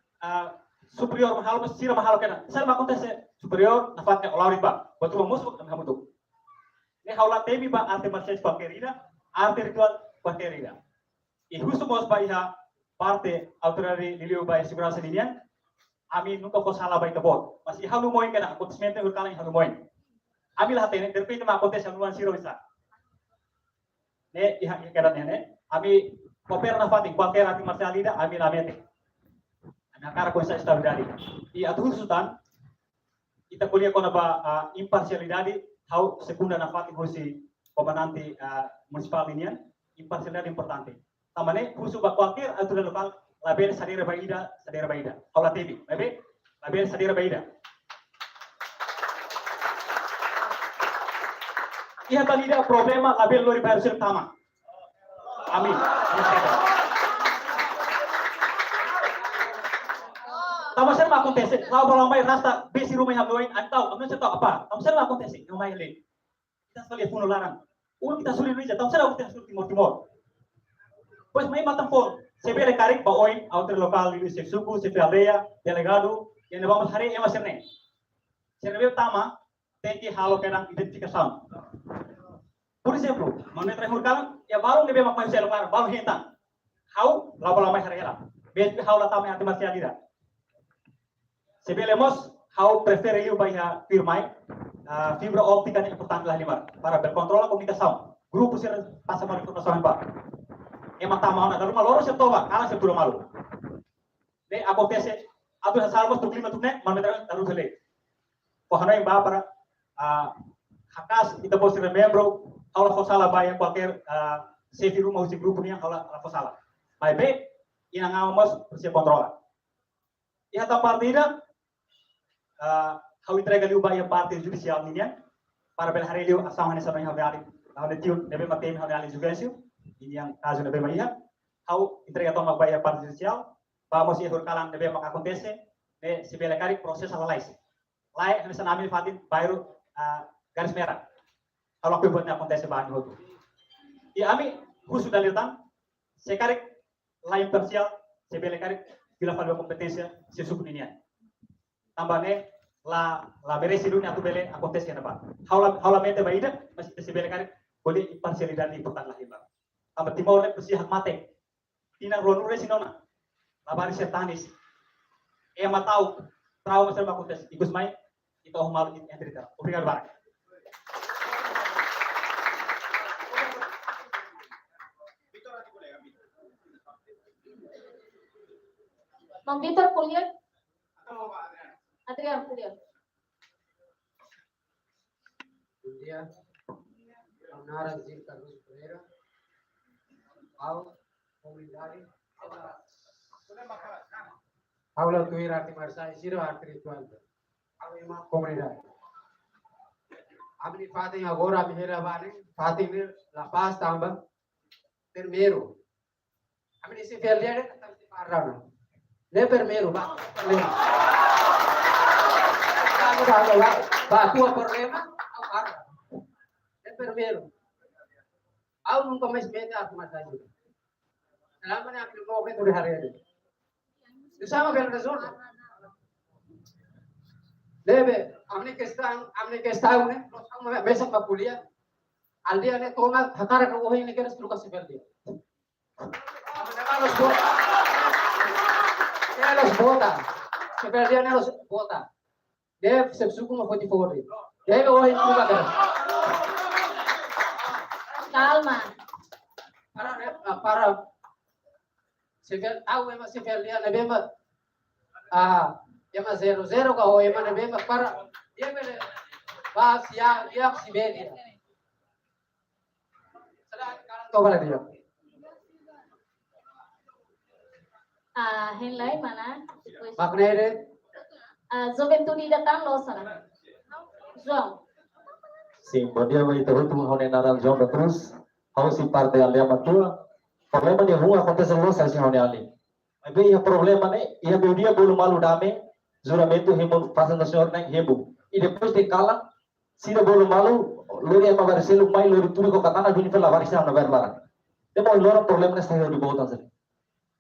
Speaker 4: superior mahal mas sira mahal kena sera ma acontece superior nafatnya olari ba betul mos kan hamutu ne haula temi ba arte marcial pakerina arte ritual pakerina. E justo mos baiha parte autoridade liliu bai segurança linian ami nunca ko sala bai tabot mas ihalu moin kana acontecimento urkala ihalu moin ami lah tene de repente ma acontece anuan siro bisa ne iha kada ne ami kopera na fati qualquer ati marcialida ami na mete ana cara com essa estabilidade e atu sultan kita kuliah kona ba imparcialidade hau segunda na fati hosi comandante municipal linian imparcialidade importante tamane khusus ba qualquer aturan lokal label sadera baida aula tv label sadera baida iha talida problema label lori baru sir tama amin tama ser ma acontece lao bola mai rasta besi rumah yang doin antau kamu ser tahu apa tama ser ma acontece no mai le kita sekali puno larang kita sulit aja tama ser kita sulit timor pues may matang sebele karik ba oin autor lokal Iwis Suku secretaria delegado yang vamos hari ema serne serne tama teki halo kerang identificação por exemplo manuel trehurkalan ya baru nebe mak mai selokar baru hentan hau laba mai harela bet hau la tama ante marcialida sebele mos hau prefere eu baia firmai fibra óptica ni importante lah limar para berkontrol komunikasi grupo ser passa mar informação ba emang tamau na rumah loro se toba ala se puro malu de acontece atu salvos tu clima tukne mametra taru thele ko hanai ba para hakas ita bos membro aula fosala ba ya qualquer sefi rumah usi grupo ni aula fosala mai be ina ngamos se controla e ata partida hau entrega liu ba ya parte judicial ni para bel hari liu asam hane samai havali hane tiu debe matem havali juvencio ini yang kasus nebe maiha hau entrega toma baia parte judicial vamos ir kalang nebe mak acontece ne sibele kari proses analis lai hanya sanami fatin bairo garis merah kalau aku buatnya acontece bahan hotu ya ami khusus dalitan sekarik lain parsial sibele kari bila pada kompetensi sesuku ini tambahnya la beresi dunia tu bele acontece apa haula mente baida masih sibele kari
Speaker 10: boleh imparsialidad di petang lah ibar. Kamu timur le pasti hak mate. Tinang ronu le sinona. Labari setanis. Matau trauma serba kontes. Igus mai itu malu yang cerita. Obrigado banyak.
Speaker 2: Mang Victor Pulian. Adrian Pulian.
Speaker 9: Dia Nara Zil Carlos Pereira, Au, Comunidade, Paula Tuira Arti Marsai, Siro Arti Ritual, Au Comunidade. Abni Fatin agora a Mihera Vale, Fatin La Paz também, primeiro. Abni se verliere, parrano. Le primeiro, va. Va tua problema, primeiro. Aku nunca mais mete a arma saja. Selama ni aku mau ke hari ini. Bersama dengan Rasul. Lebe, amne ke setahun ni, kamu besok ke kuliah. Aldia ni tolong hakar ke ini kira suruh kasih berdia. Amne harus buat. Dia harus buat. Seperti dia harus buat. Dia sebsuku mau foto foto. Dia ini juga terus.
Speaker 2: Calma.
Speaker 9: Para tahu memang Severdia na memang memang 0-0 kau memang memang para dia boleh bahas dia Siberia. Sekarang kau boleh dia.
Speaker 2: Henlai mana?
Speaker 9: Maknanya
Speaker 2: Juventude datang loh sana. João.
Speaker 8: Sim, bom dia, vai ter outro Rony Naranjão da Cruz, House parte ali a matua. Problema de rua acontece logo assim Rony ali. Mas bem, o problema né, e a dia bolo malu dame, juramento hemo fazendo o senhor nem hemo. E depois de cala, se o bolo malu, lori ama varselo mai lori tudo com katana vini pela varsela na verla. Demo loro problema nesta reunião de botas ali.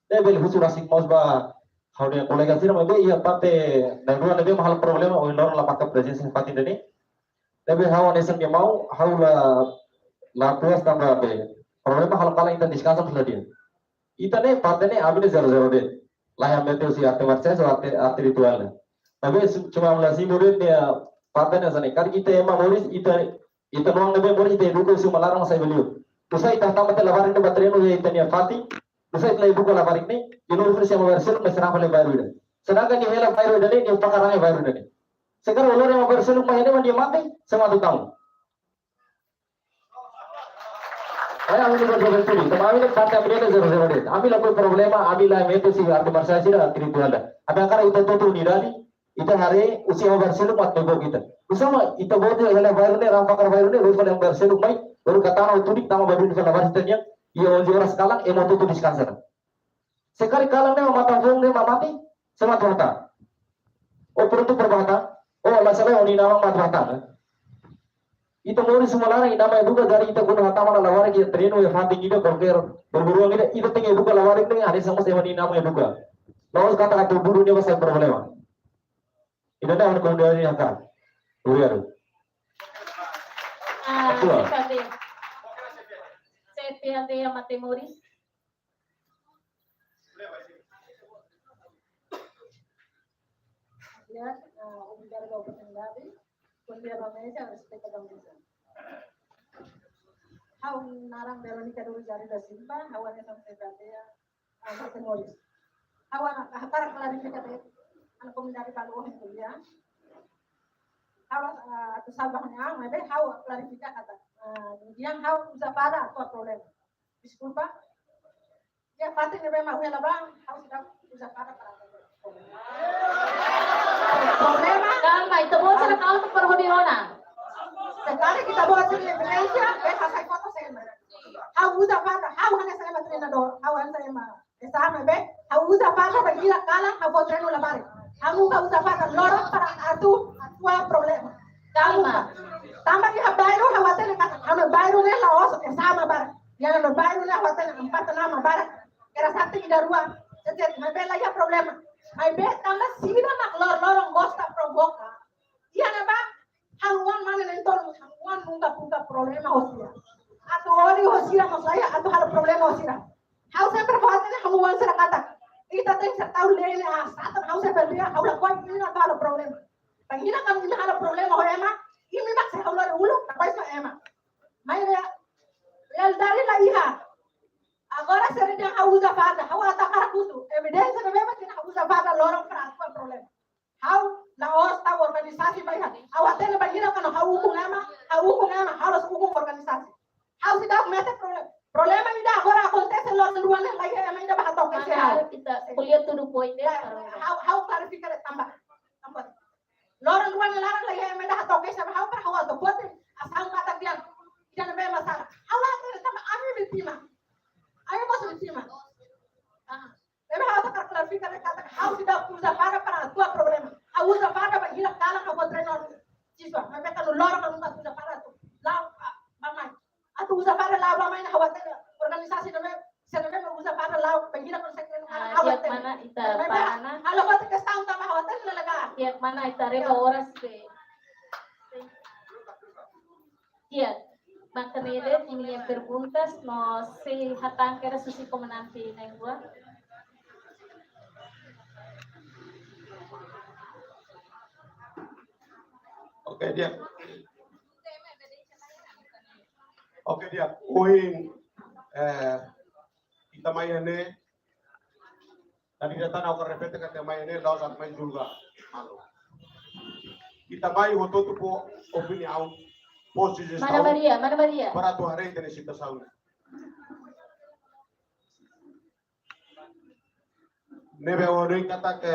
Speaker 8: Deve ele husura sik mosba Rony colega sira mas bem, e a parte na rua deve mahal problema o loro la paca presença parte dele. Tapi hawa nesen dia mau hawa la tuas tambah be problema hal kala kita discuss sudah dia ita ne parte ne abine zero de la ya meteu si arte marcha so arte ritual tapi cuma mulasi murid dia parte ne zane kar kita ema moris ita nong ne be moris de duko si malarang sai beliau usai ita tamate lavarin ne batreno ye ita ne fati usai ita ibu ko lavarin ne ino ufri sama versil mesra pale baru sedangkan ni hela baru de ni pakarang baru de sekarang ulur yang berselu mahene dia mati sama tu tahun. Ayah ini berbeda tuli. Kemarin ni partai ambil zero deh. Ambil apa problema? Ambil lah metu si arti marsa sih dah kiri tuala. Apa karena itu tu nirali? Itu hari usia berselu mat nebo kita. Usama itu bodoh yang baru ni rampakar baru ni lulus yang berselu mai baru kata orang tuli nama baru ni kalau warisnya ia orang sekarang emo tu diskanser. Sekali kalang ni mata fung ni mati sama tuata. Oh perlu perbahata. Oh, masalah oni nama matwata. Ito mori sumalara inama eduka dari ita guna hata mana lawari ki treno ya fati kita korker berburu kita ito tinggal eduka lawari ni ada sama sama ni nama eduka. Lawas kata kata buru ni pasal problema. Ito na ang kemudian ni haka. Uriaru.
Speaker 2: CPAD Matemoris. Ya, obrigada pela oportunidade. Bom dia, Vanessa, respeito a Vanessa. Hau narang Veronica dulu jari da Silva, hau ane sampai berarti Matemoris. Hau anak hakar klarifikasi, anak komunidade balu yang kuliah. Hau tu salvahnya, mas hau klarifikasi kata. Kemudian hau usah pada apa problem. Disculpa. Ya pasti ni memang hua labang, hau sudah usah pada problema calma itu mau cara calma perhubungan sekali kita buat sini Indonesia beta saya foto saya hau udah pada hau hanya saya treinador hau hanya saya sama be hau udah pada bagi kalah hau treino la bare hau nggak usah pada lorong para atua problema calma tambah di baru hau tele kata hau baru le la os sama bare yang no baru le hau tele empat nama bare era satu di ruang setiap mabela ya problema. Ay bet tanda sila naklor-lorong gosta provoka. Iya na ba? Hangwan man na ito, hangwan nunga punta problema hostia.
Speaker 11: Atu ori hosira masaya atu hal problema hosira. Hau sempre fazem hamu wan sira kata. Ita tem ser tahu lele asatan hau sempre dia hau la kwan ini atu hal problema. Tangina kan ini hal problema ho ema. Ini mak se hau la ulu tapais ma ema. Mai real dari la iha. Agora se dia hau usa fada hau atakar kutu. Evidência de mesmo que hau usa fada lorong para atu problema. Hau la osta organisasi baik hau atene bagira kan hau hukum ema harus hukum organisasi. Hau tidak mete problema ini agora acontece lo luar lagi ema ini bah toke se hau
Speaker 2: Kita kuliah tuh poin deh.
Speaker 11: hau klarifikar tambah lorong luar lagi ema dah toke se hau per hau to pote asal kata dia jangan be masalah hau la sama ami bitima ayo masuk bitima Ema hau tak klarifikar kata hau tidak usa para tua problema hau usa para bagira kala ka potrenor siswa mereka lorong kan usa para tu la mamai atau usa para la mamai na hawat organisasi na sename usa para la bagira kan sekren
Speaker 2: Tiap mana ita pana,
Speaker 11: halo bat ke tahun tama hawat na laga
Speaker 2: tiap mana ita reba horas ke. Tiap. Makanede tinha perguntas, nós se hatang kera susi komandanti na gua.
Speaker 1: Oke dia. Oke dia. Uing kita mayane tadi datang aku repete kata mayane lawan saat main juga malu. Kita mai waktu tu po opini out posisi
Speaker 2: Mana Maria?
Speaker 1: para tu hari ini kita saung. Nebe orang kata ke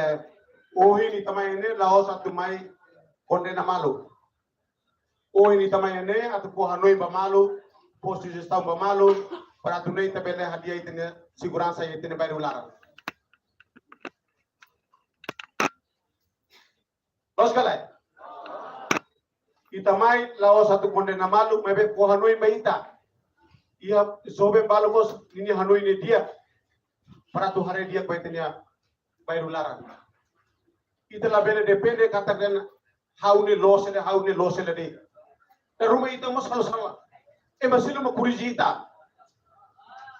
Speaker 1: ini tamai ini lawan satu mai kondena malu. Ini tamai ini atau po Hanoi ba malu, posisi tahun ba malu, para tu nei tabele hadiah itu ne segurança itu ne baru larang. Los kalai. Itamai lao satu kondena malu mebe po Hanoi baita. Ia sobe balogos ini Hanoi ni dia. Para tu hari dia baitnya baru larang. Ita labele depende katakan haune losele de. Na rumah itu mas kalau salah. Masih mo kurijita.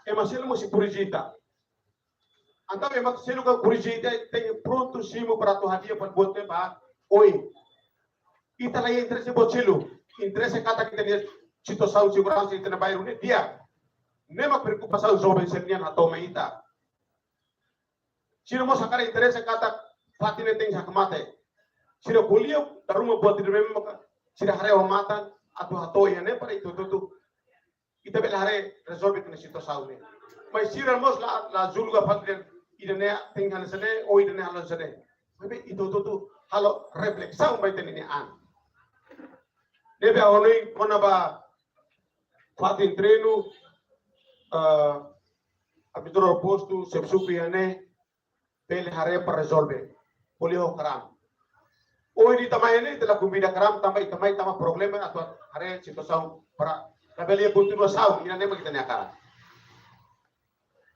Speaker 1: Masih mo si kurijita. Antau masih ka kurijita tem pronto simo para tu hadiah para bote ba. Oi. Ita la interesse bocelo. Interesse kata kita dia cito sau segurança itu na bairro ne dia. Nema preocupação jovem sernian atau meita. Sino mo sakara interesse kata fatine tem sakmate. Sino kuliah daruma buat di memang sira hareu matan atau hatoya ne para itu tu. Ita bela hare resolve kena cito sau ne. Mas sira mos la zulga fatine idene tinggal sene o idene halan sene. Tapi itu tu halo refleksão vai ter ini an. Nebe onoi kona ba fatin treino abituro posto sepsupi ane pele hare para resolve. Polio karam. O ini tamai ini telah kumbida karam tamai tama problema atau hare situação para kabelia continua sau ina nema kita nyakara.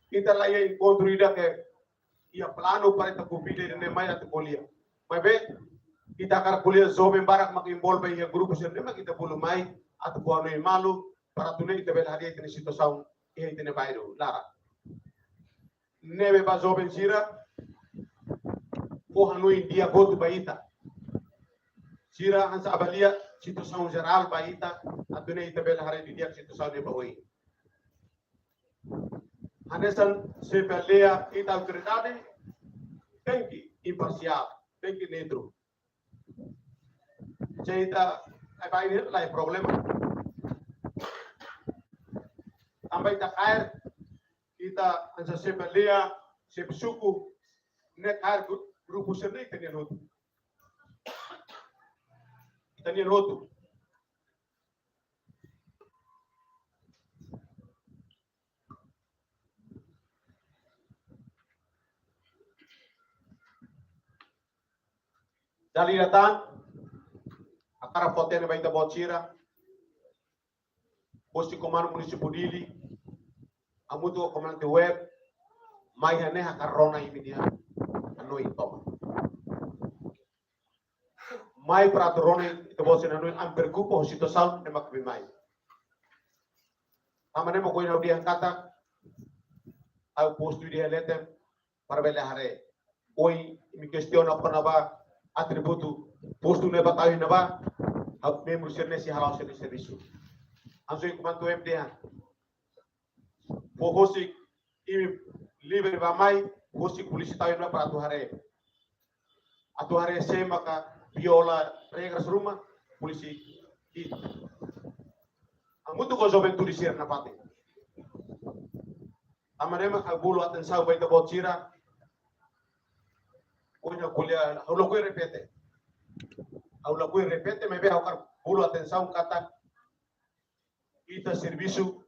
Speaker 1: Kita la ia encontro ida ke ia plano para ita kumbida ina mai atau polia. Mabe kita akan kuliah zobe barak menginvolve yang grupo sendiri kita bulu mai atau buano malu para tunai kita bela hadiah ini situação ini tene bairo lara nebe ba zobe sira pohanu dia gotu baita sira ansa abalia situação geral baita atunai kita bela hadiah dia situação de bawoi hanesan sebelia ita autoridade tem que imparcial tem que neutro. Cerita apa ini lain problema. Sampai tak air kita ansa sebelia sebsuku nek air grupo sendiri tanya rotu. Tanya rotu. Dali datang akara potene baita bocira posti komando municipal dili amutu komando web mai hane hakarona imidia anoi toma mai pratorone ito bosin anoi amper grupo situação de makbi mai Amane mo ko ina dia kata au postu dia letem para bele hare. Oi mi question apa ba atributu postu ne batawi na ba au membro serne si halau serne serviço. Anso kumanto MDA. Pohosik imi libre ba mai hosik polisi tahu na para atu hare se maka viola regras rumah polisi di amutu ko joven tulisir na pati amane maka bulu aten sau baita bocira onya kulia haulo ko repete me be hakar bulu aten sau kata ita serviço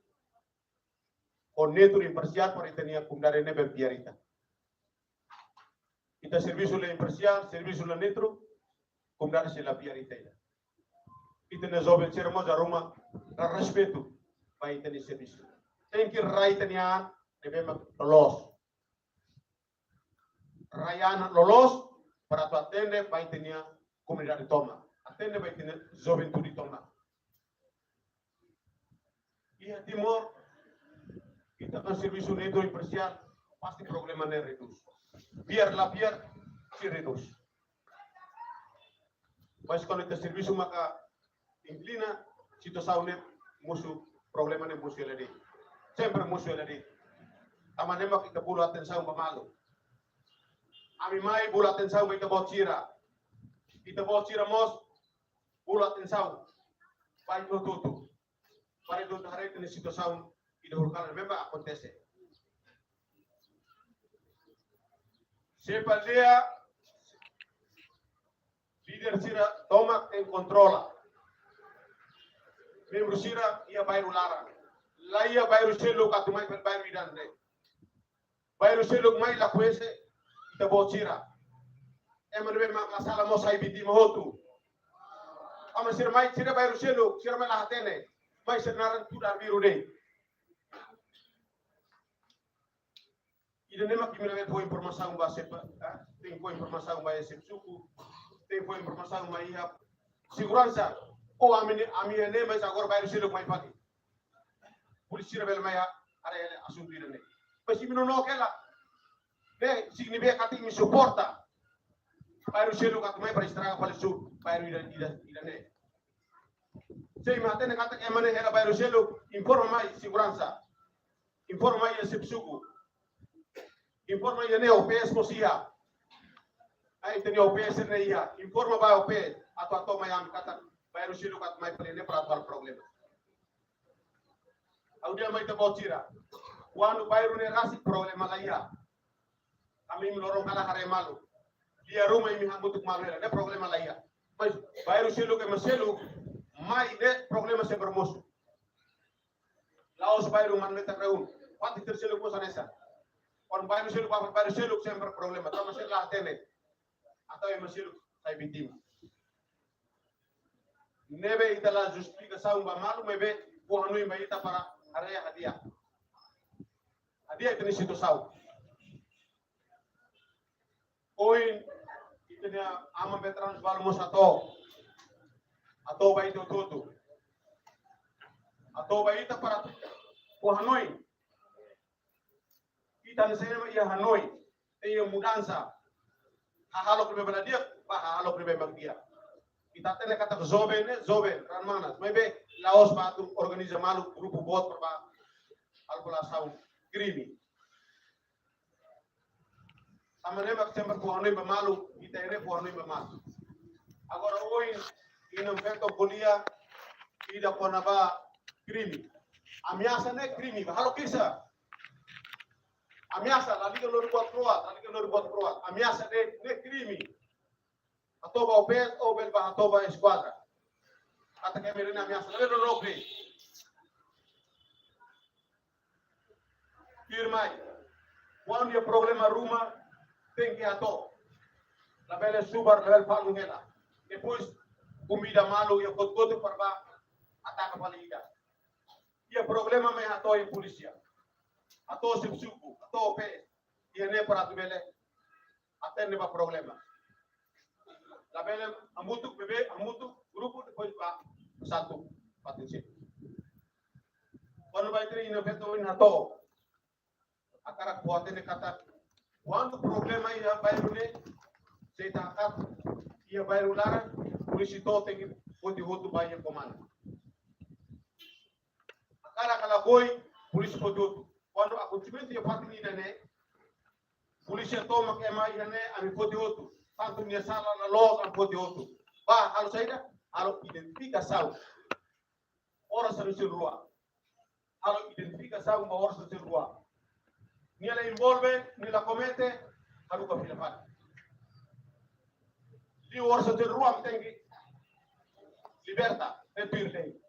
Speaker 1: neutro imparcial para itenia kundare ne berpiarita. Ita serviço le imparcial, serviço le neutro, kundare se la piarita. Ita ne jovem sermo jaruma respeito para itenia serviço. Tem que raitenia deve lolos. Rayana lolos para tu atende para itenia comunidade toma. Atende para itenia juventude toma. Ia Timor kita kan serviço neutro imparcial pasti problema ne reduz. Biar si reduz. Mas kalau kita serviço maka inclina situação ne musuh problema ne musuh lagi. Sempre musuh lagi. Tamane mak kita bulu atenção pamalu. Ami mai bulu atenção kita bocira. Kita bocira mos bulu atenção. Vai no tutu. Para itu hari ini situação idahulukan memang acontece. Siapa dia líder sira toma en controla. Membro sira ia bayar larang. La ia bayar selo katumai per bayar idande. Bayar selo mai la kuese ita bocira. Eman memang masalah mo sai biti mohotu. Ama sira mai sira bayar selo sira mai la hatene. Mai senaran tudar biru deh. Ida nema kimina po informação ba sepa, tem po informação ba sepsuku, tem po informação ba iha segurança. O ami nema agora vai receber mai pati. Polisi rebel mai are assunto ida ne. Mas imino no kela. Ne significa kati mi suporta. Vai receber kat mai para estraga para su, vai ida ne. Sei mate ne kata emane era vai receber informa mai segurança. Informa mai sepsuku. Informa ne OPS mosia. Ai teni OPS ne ia. Informa ba OPS atau mayam kata bayar silu kat mai plene para atual problema. Audia mai tabocira. Wanu bayar ne rasi problema la ia. Kami melorong kala hare malu. Dia rumah ini hambutuk malera ne problema la ia. Mas bayar silu ke maselu mai ne problema se bermusuh. Laos bayar man meta reun. Pati tersilu ko sanesa. On bayar seluk sempre problema. Tama sila atene. Atau yang seluk saya bitim. Nebe itala justificação ba malu mebe buhanu imbaita para area hadiah. Hadiah itu situação. Oin itanya ama veterans balmos atau baita tutu. Atau baita para buhanu kita saya ia Hanoi, ia mudança. Halo pribadi dia, halo pribadi dia. Kita tene kata zoben, ranmanas. Maybe Laos batu organiza malu grupo bot perba alpolação crime. Amane mak sempre po Hanoi malu, kita ini po Hanoi malu. Agora hoje ino feito polia ida ponaba crime. Ameaça ne crime, halo kisa. Ameaça, la Liga Loro buat Croat, ameaça de crime. Atoba OPS ou belba atoba esquadra. Kata kami ini ameaça, la Liga Loro Croat. Firmai, quando o problema ruma, tem que ato. La bela subar, la bela palungela. Depois, comida malu, ia kot-kot para ataca palida. E o problema me ato em polícia. Atau subsuku, atau OPS, ini para tu bele, atende ba problema. La bele amutuk grupo depois ba satu patensi. quando vai ter inovação em nato a cara pode ter kata quando problema ia bairro ne se takat ia bairro lara polisi to tem pode outro bairro comando a cara kala boy polisi pode outro quando acontecimento ia parte ni ne polisi to mak ema ia ne ami pode outro tanto ni sala na los am pode outro ba halo saida halo identificação ora solução rua halo identificação ma ora solução rua ni la involve ni la comete haru ka filafat li ora solução rua tengi liberta e pirlei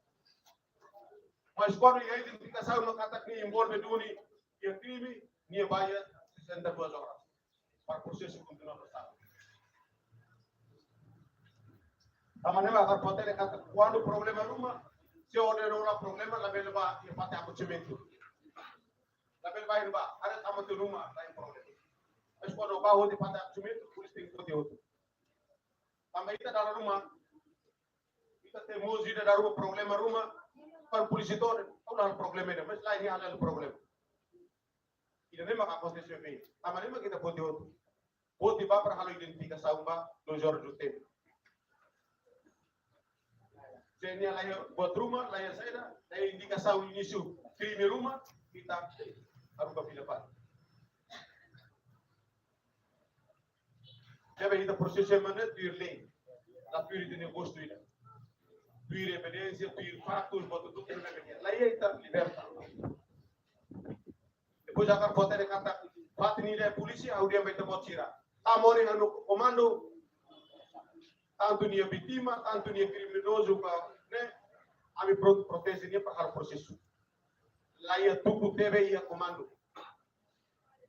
Speaker 1: mas quando a identificação ma kata que envolve duni e crime ni baia 62 horas para processo continuar passado tamanema agar poter kata quando problema rumah se order ora problema la bela ba e pate acontecimento la bela ba irba ada tamu tu rumah lain problema mas quando ba ho de pate acontecimento polis tem que ter outro também kita dalam rumah kita temos ida dalam rumah problema rumah para polis itu ada problema ini mas lain ada problema ida nem aconteceu bem tamanema kita pode outro pode ba para halo identificação ba do jorge do tempo Sehingga layak buat rumah, layak saya, layak indikasi isu krimi rumah, kita harus berpilih. Jadi kita prosesnya mana purely, tapi itu negosiasi itu, pure evidensi, pure faktus, buat itu kita kerja. Layak kita liberta. Depois akan foto kata, fat ni dari polisi, audiens baita buat cira. Amor yang anu komando. Tanto nia vítima, tanto nia criminoso, né? Ami protege nia para o processo. Lá ia tudo teve ia comando.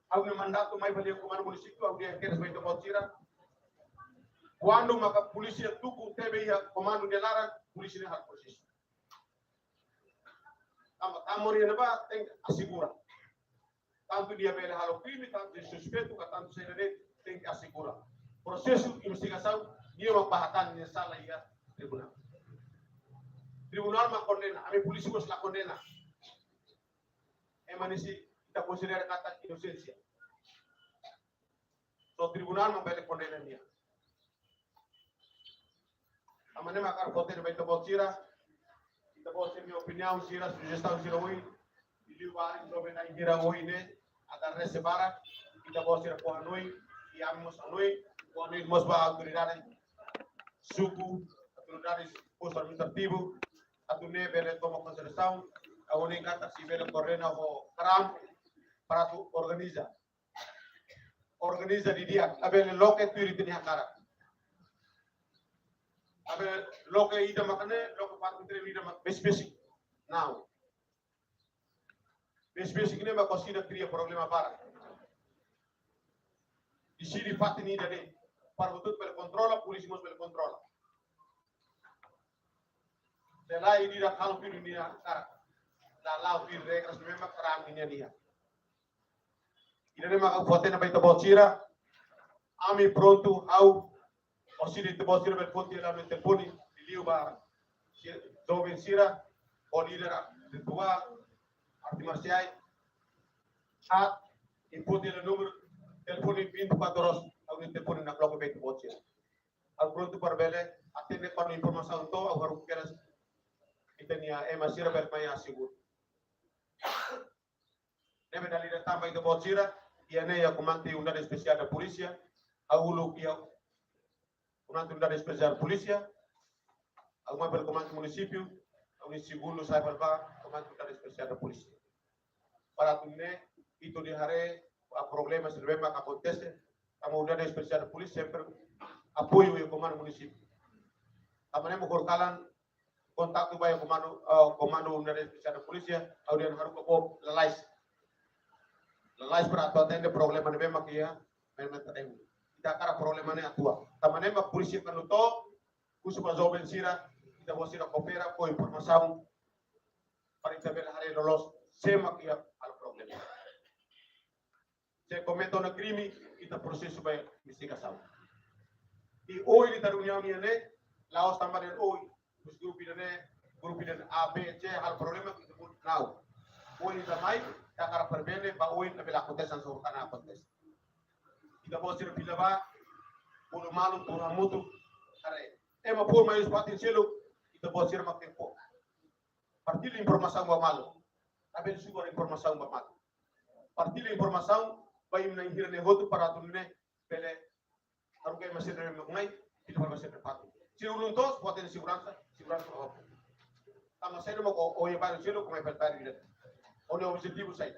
Speaker 1: Ao no mandato mais valia comando município, ao dia que eles vai tomar tira. Quando maka polícia tudo teve ia comando de lara, polícia nia o processo. Amor ia neba tem assegura. Tanto dia bela halo crime, tanto de suspeito, tanto serene tem que assegura. Processo investigação dia membahatan yang salah ya tribunal. Tribunal mengkondena, kami polisi harus kondena. Emanisi kita konsider kata inosensia. So tribunal membeli kondena dia. Amane makar poter baita botira. Kita bos mi opinião sira sugestão sira oi. Ili wari sobre na ingira oi ne agar resebara. Kita bos sira ko anoi, iamos anoi, ko anoi mos ba autoridade suku, autoridades posto administrativo, atau bele toma consideração, a única kata si bele correna o kram para tu organiza di dia, abele loke turi tini hakara, abele loke ida makane, loke patu tiri ida mak basic now, basic ini mak consider cria problema para, di sini pati ni dade. Para betul bel controla, polisi mos bel controla. Selain ini dah kalau pilih ni sekarang, dah lau pilih regras memang kerang ini dia. Ini memang foto yang baik terbocira, ami pronto au, osir itu bocira bel foto yang lalu telefoni, liu bar, jovem sira, o líder ritual, arti marcial, hat, input yang nomor telefoni 24 horas. Aku telefon nak blok baik bocil. Aku pronto perbele, atende con informação to, aku harus kira kita ni masih rebel mai asigur. Nebe dali datang baik bocira, ia ne ya komandi undang spesial da polícia, aku lu kia komandi undang spesial polícia, aku mai bel komandi município, aku ni segundo sai berba komandi undang spesial da polícia. Para tu ne itu di hari problema sebelum acontece. Kamu udah ada spesial polisi sempre apoio o comando município. Amane mo korkalan kontak tu bayo komando udah ada spesial polisi audian haru ko lalais para atende problema ne bema kia memang tadem. Kita kara problema ne atua. Tamane ma polisi kan to kusu ba joben sira kita bo sira kopera ko informação para saber hari lolos sema kia al problema. Se comete un crime, kita proses supaya investigação. Di hoy di reunião ini, laos tambah dengan hoy, grup ini A, B, C, hal problema kita pun now. Oi damai, takara perbene, ba oi na bela kontesan so kana kontes. Ida bosir bilaba, bulu malu pura mutu, are. Ema por mais patin selo, ida bosir mak tempo. Partilha informação ba malu. Abel sugar informação ba malu. Partilha informação, ba imna hira ne hotu para tunne, pele arugai masih dari mengai, itu masih dari patu. Si ulun tos, buat ini segurança apa. Tama saya mau kau oye baru selo, kau mau peltar ini. Oni objetivo saya.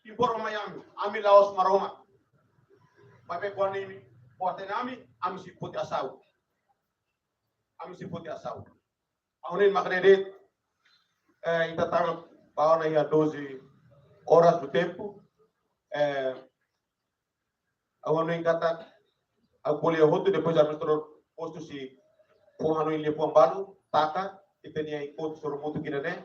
Speaker 1: Informa Miami, ami Laos Maroma. Babe kuan ini, buat ini ami si putih asau. Ami si putih asau. Ahonin maknedit, kita tahu bahwa ia 12 horas do tempo. Ahonin kata, aku boleh hotu depois a nuestro posto si puhano ile puan balu, taka, itenia ikut suruh mutu kirane,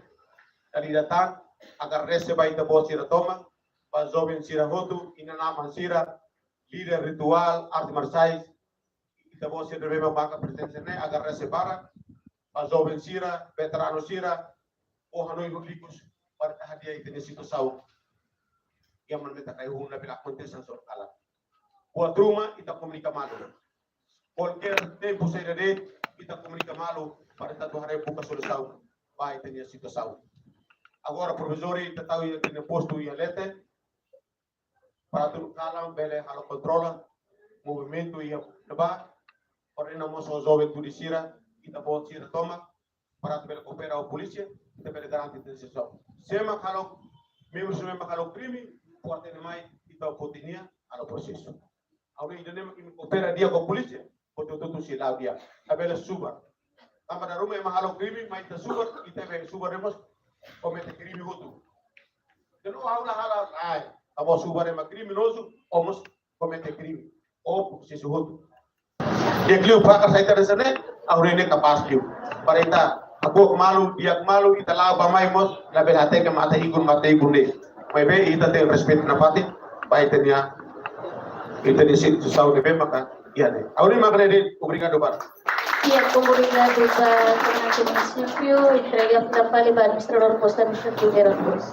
Speaker 1: dari datang agar rese baita bos sira toma, ba jovem sira hotu, ina nama sira, líder ritual, arte marciais, ita bos sira beba maka presença ne, agar rese para, ba jovem sira, veterano sira, puhano ile likus, para hadia itenia situ sau, yang menmeta kai huna bila kontesan sorkala. Buat rumah kita comunica malu. Qualquer tempo sair de kita comunica malu para tanto hari buka solução vai ter situação. Agora professor está tahu tem posto e alete para tu kalam bele halo controla movimento e leba para não mos jovem tu disira kita pode ir toma para tu bele coopera a polícia kita bele garantir decisão. Sema kalau membro sema kalau crime pode ter mais kita potinia ao processo. Ahora ini opera dia com polícia, porque tudo se dá dia. A bela suba. Tama da rumah mahalo krimi, mai ta suba, kita be suba remos comete crime outro. Então aula hala ai, amo suba rema criminoso, omos comete crime. Ou se outro. Dia kliu pakar saya tersene, ahora ini capaz kliu. Para ita aku malu, dia malu, ita la ba mai mos, la bela te que mata ikun de. Mai be ita te respeito na pati, vai tenia kita di situ saud de maka iya deh. Ahora magnete obrigado bar.
Speaker 2: Iya, obrigado para o município, entrega para o administrador posta administrativo de Veracruz.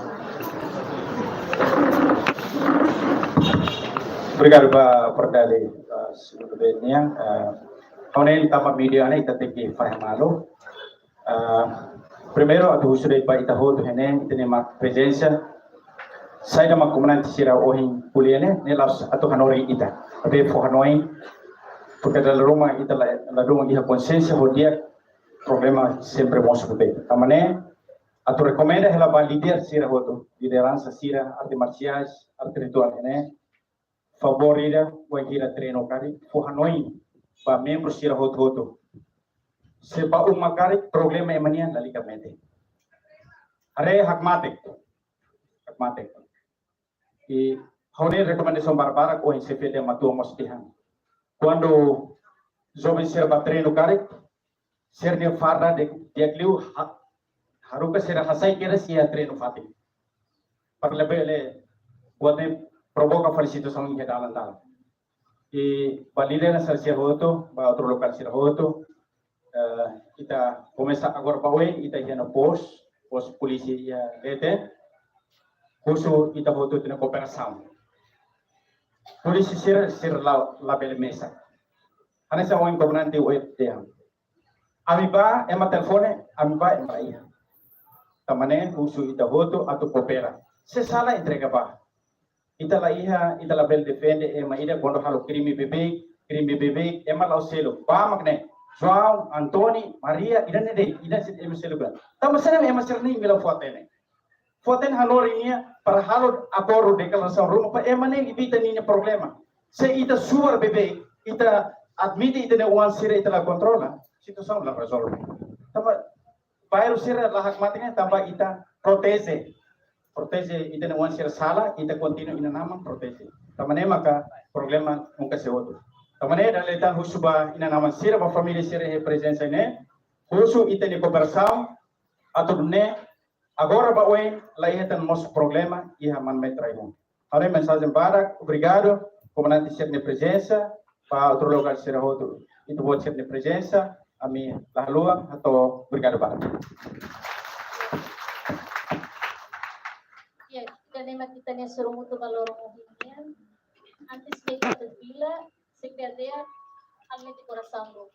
Speaker 4: Obrigado Pak Perdali sebelumnya. Ahora tama media ana ita teki fahmalo. Primeiro atu sudah Pak ita hoto hene ita mak presença. Saya nama komandan sira ohin kuliahnya nelas atau hanori ita. Tapi hanoi porque dalam rumah ita la rumah dia consciência dia problema sempre vamos resolver. Tamane atau recomenda hela ba líder sira hoto liderança sira arte marciais arte ritual ne favorida wajira treino kari hanoi ba membro sira hoto sepa umakari problema emanian lalikamente. Are hakmate. E hone recomendação barbara ou em CFD matou mostihan. Quando jovem ser treino kare ser de farda de kliu haruka ser hasai kira sia treino fati. Parlebele buatnya provoca felicitação que dalam dalam. E validena ser hoto, ba outro local ser hoto. Kita começa agora para hoje, kita já no pos polícia dete. Khusus kita butuh dengan kooperação. Polisi ser la bela mesa. Ana sa orang komandante web dia. Amiba ema telefone, amiba ema iya. Tamane khusus kita butuh atau koopera. Se sala entrega ba. Ita la iha, ita la bel defende ema ida quando halo crime bebê, ema la selo. Ba magne. João, Antoni, Maria, ida nede, ida sit ema selo ba. Tamasana ema serni mila foatene. Foten halorinya para halo acordo de declaração rumah pa emane ibita ninya problema. Se ita suar bebê, ita admite ita ne wan sira ita la controla, situação la resolve. Tamba bairo sira la hakmatnya tamba ita protege ita ne wan sira sala, ita continue ina nama protege. Tamane maka problema nunca se outro. Tamane daleta husuba ina nama sira ba família sira e presença ne, husu ita ne cooperação atau ne agora ba oi laihatan mos problema e man metraihon. Hare mensagem barak, obrigado, comandante ser de presença, para outro lugar ser outro. Itu buat ser de presença, a mim la lua atau obrigado barak.
Speaker 2: tema kita niya suruh mutu malorong hinian. Antes may katagpila, secretaria, ang may coração.